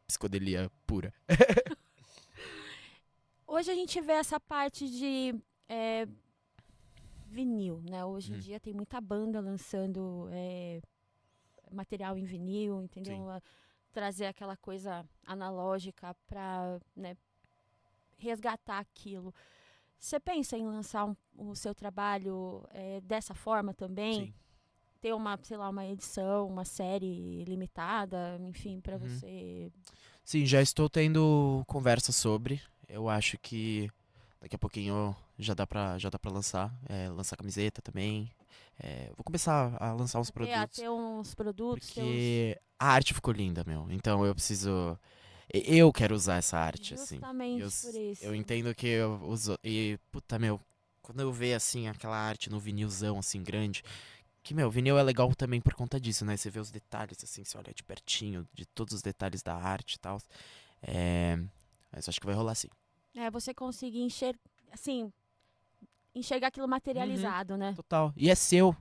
psicodelia pura. Hoje a gente vê essa parte de é, vinil, né? Hoje em Uhum, dia tem muita banda lançando material em vinil, sim, entendeu? Trazer aquela coisa analógica pra, né, resgatar aquilo. Você pensa em lançar o seu trabalho dessa forma também? sim. Ter uma, sei lá, uma edição, uma série limitada, enfim, para Uhum. você. Sim, já estou tendo conversa sobre. Eu acho que daqui a pouquinho já dá pra lançar camiseta também. Vou começar a lançar uns produtos. Ter uns produtos, Porque a arte ficou linda, meu. Então eu preciso. Eu quero usar essa arte, assim. E justamente por eu isso. entendo que eu uso. E, puta, meu, quando eu ver, assim, aquela arte no vinilzão, assim, grande. Que, meu, vinil é legal também por conta disso, né? Você vê os detalhes, assim, você olha de pertinho, de todos os detalhes da arte e tal. É. Mas acho que vai rolar sim. Você conseguir assim, enxergar aquilo Uhum, materializado, né? total. E é seu.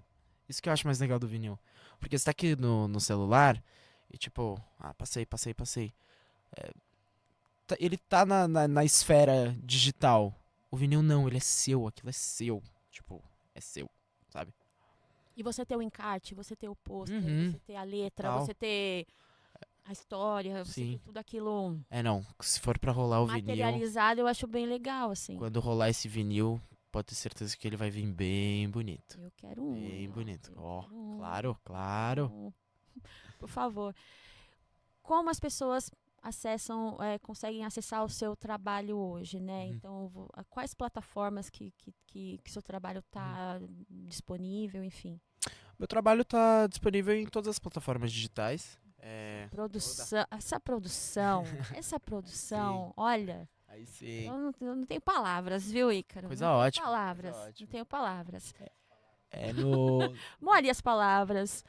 Isso que eu acho mais legal do vinil. Porque você tá aqui no celular e, tipo, passei. Ele tá na esfera digital. O vinil não, ele é seu, aquilo é seu. Tipo, é seu, sabe? E você ter o encarte, você ter o pôster, Uhum, você ter a letra, tal. você ter a história, você ter Sim. tudo aquilo Não, se for pra rolar o vinil, materializado, eu acho bem legal, assim. quando rolar esse vinil, pode ter certeza que ele vai vir bem bonito. Eu quero um, Bem bonito. eu Ó, quero um, claro, eu quero claro. um. Por favor. Como as pessoas conseguem acessar o seu trabalho hoje, né? Uhum, Então, quais plataformas que seu trabalho uhum. está disponível, enfim. Meu trabalho tá disponível em todas as plataformas digitais. Toda. Essa Sim, produção, olha, aí sim. eu não tenho palavras, viu, Ícaro? Não Coisa tenho ótima, coisa palavras, não ótima. tenho palavras. É no. Molhe as palavras.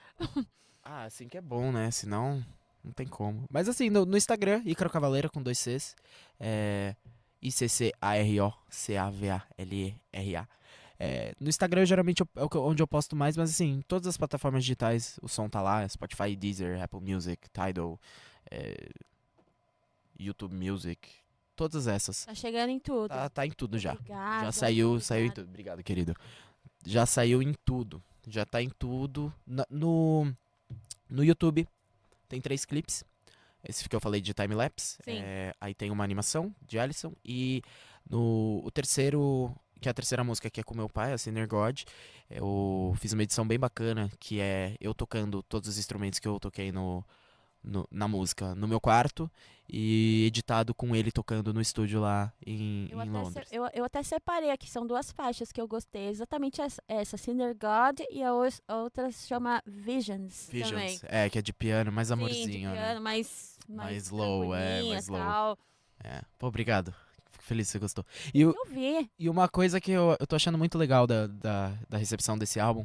Assim que é bom, né? Senão, não tem como. Mas assim, no Instagram, Ícaro Cavaleira com dois Cs. É. ICCAROCAVALERA. No Instagram, geralmente, é onde eu posto mais, mas assim, em todas as plataformas digitais, o som tá lá. Spotify, Deezer, Apple Music, Tidal, é, YouTube Music. Todas essas. Tá chegando em tudo. Tá em tudo já. Já Obrigada, saiu em obrigada. tudo. Obrigado, querido. Já saiu em tudo. Já tá em tudo. No YouTube tem 3 clipes. Esse que eu falei de time-lapse. Sim. Aí tem uma animação de Alisson. E o terceiro, que é a terceira música, que é com meu pai, a Sinner God. Eu fiz uma edição bem bacana, que é eu tocando todos os instrumentos que eu toquei na música no meu quarto. E editado com ele tocando no estúdio lá em Londres. Eu até separei aqui, são duas faixas que eu gostei. Exatamente essa Sinner God, e a outra se chama Visions também. Visions, que é de piano, mais Sim, de amorzinho, né? piano, mais Mais low, tranquilinha e mais low. tal. Pô, obrigado. Fico feliz que você gostou. Tem que ouvir. E uma coisa que eu tô achando muito legal da recepção desse álbum,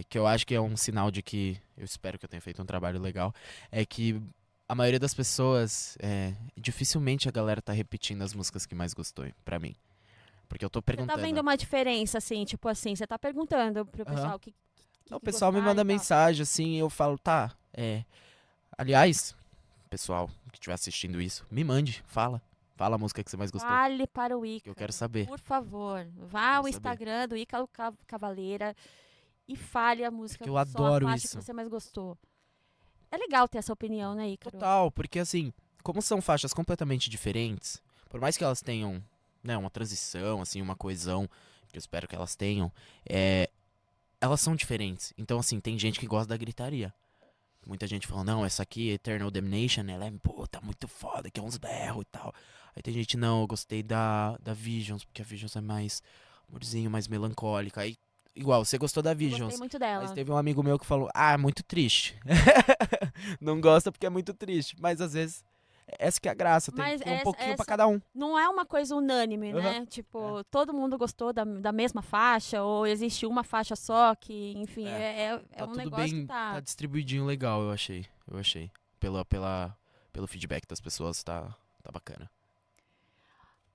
que eu acho que é um sinal de que eu espero que eu tenha feito um trabalho legal, é que a maioria das pessoas, dificilmente a galera tá repetindo as músicas que mais gostou, pra mim. Porque eu tô Você tá vendo perguntando. uma diferença, assim, tipo assim, você tá perguntando pro Aham. pessoal o que Não, o que pessoal me gostaram manda e tal. mensagem assim, eu falo, tá, Aliás, pessoal que estiver assistindo isso, me mande, fala. Fala a música que você mais gostou, Fale para o que eu quero Ícaro, saber. por favor. Vá Quero ao saber. Instagram do Ícaro Cavaleira e fale a música, Porque eu só a adoro faixa que isso. você mais gostou. É legal ter essa opinião, né, Ícaro? Total, porque assim, como são faixas completamente diferentes, por mais que elas tenham, né, uma transição, assim, uma coesão, que eu espero que elas tenham, elas são diferentes. Então, assim, tem gente que gosta da gritaria. Muita gente fala, não, essa aqui, Eternal Damnation, ela é, pô, tá muito foda, que é uns berros e tal. Aí tem gente, não, eu gostei da Visions, porque a Visions é mais amorzinho, mais melancólica. Aí, igual, você gostou da Eu gostei Visions, muito mas dela. teve um amigo meu que falou, é muito triste. Não gosta porque é muito triste. Mas às vezes, essa que é a graça, tem, Mas tem um pouquinho pra essa cada um. não é uma coisa unânime, Aham. né? É. Tipo, todo mundo gostou da mesma faixa, ou existe uma faixa só que, enfim, É. é Tá um tudo negócio que bem, tá tá distribuidinho legal, eu achei. Eu achei. Pelo feedback das pessoas, tá bacana.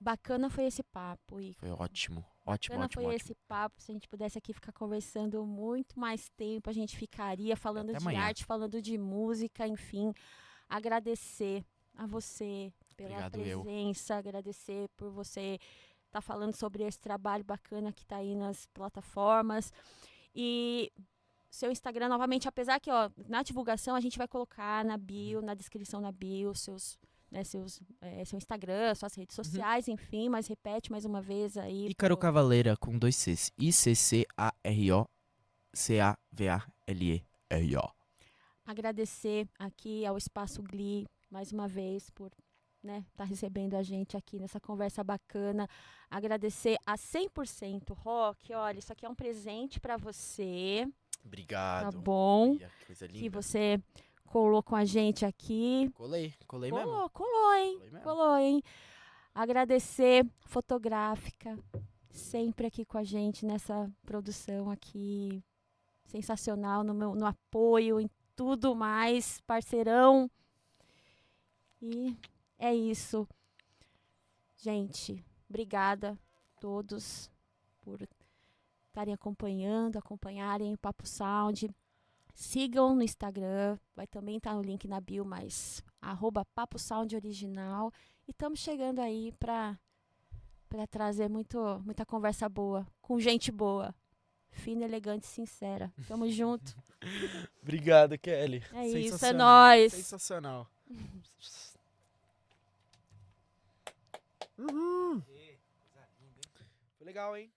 bacana. Foi esse papo, Foi Ícaro. ótimo. Ótimo, Bacana ótimo, foi ótimo. esse papo. Se a gente pudesse aqui ficar conversando muito mais tempo, a gente ficaria falando Até de amanhã. arte, falando de música, enfim. Agradecer a você pela Obrigado, eu. presença, agradecer por você estar falando sobre esse trabalho bacana que está aí nas plataformas. E seu Instagram, novamente, apesar que, ó, na divulgação a gente vai colocar na bio, na descrição na bio, seu Instagram, suas redes Uhum. sociais, enfim, mas repete mais uma vez aí. Ícaro Cavaleira com dois Cs. ICCAROCAVALERA. Agradecer aqui ao Espaço Gli, mais uma vez, por né, tá recebendo a gente aqui nessa conversa bacana. Agradecer a 100% Rock. Olha, isso aqui é um presente para você, tá Obrigado. bom? Olha, que coisa Que linda. você colou com a gente aqui. Colei mesmo. Colou, hein? Colei mesmo. Colou, hein? Agradecer Fotográfica, sempre aqui com a gente nessa produção aqui. Sensacional no apoio, em tudo mais. Parceirão. E é isso. Gente, obrigada a todos por estarem acompanharem o Papo Sound. Sigam no Instagram, vai também estar no link na bio, mas @Papo Sound Original. E estamos chegando aí para trazer muita conversa boa, com gente boa. Fina, elegante e sincera. Tamo junto. Obrigado, Kelly. É isso, é Sensacional. nóis. Sensacional. Uhul. Foi legal, hein?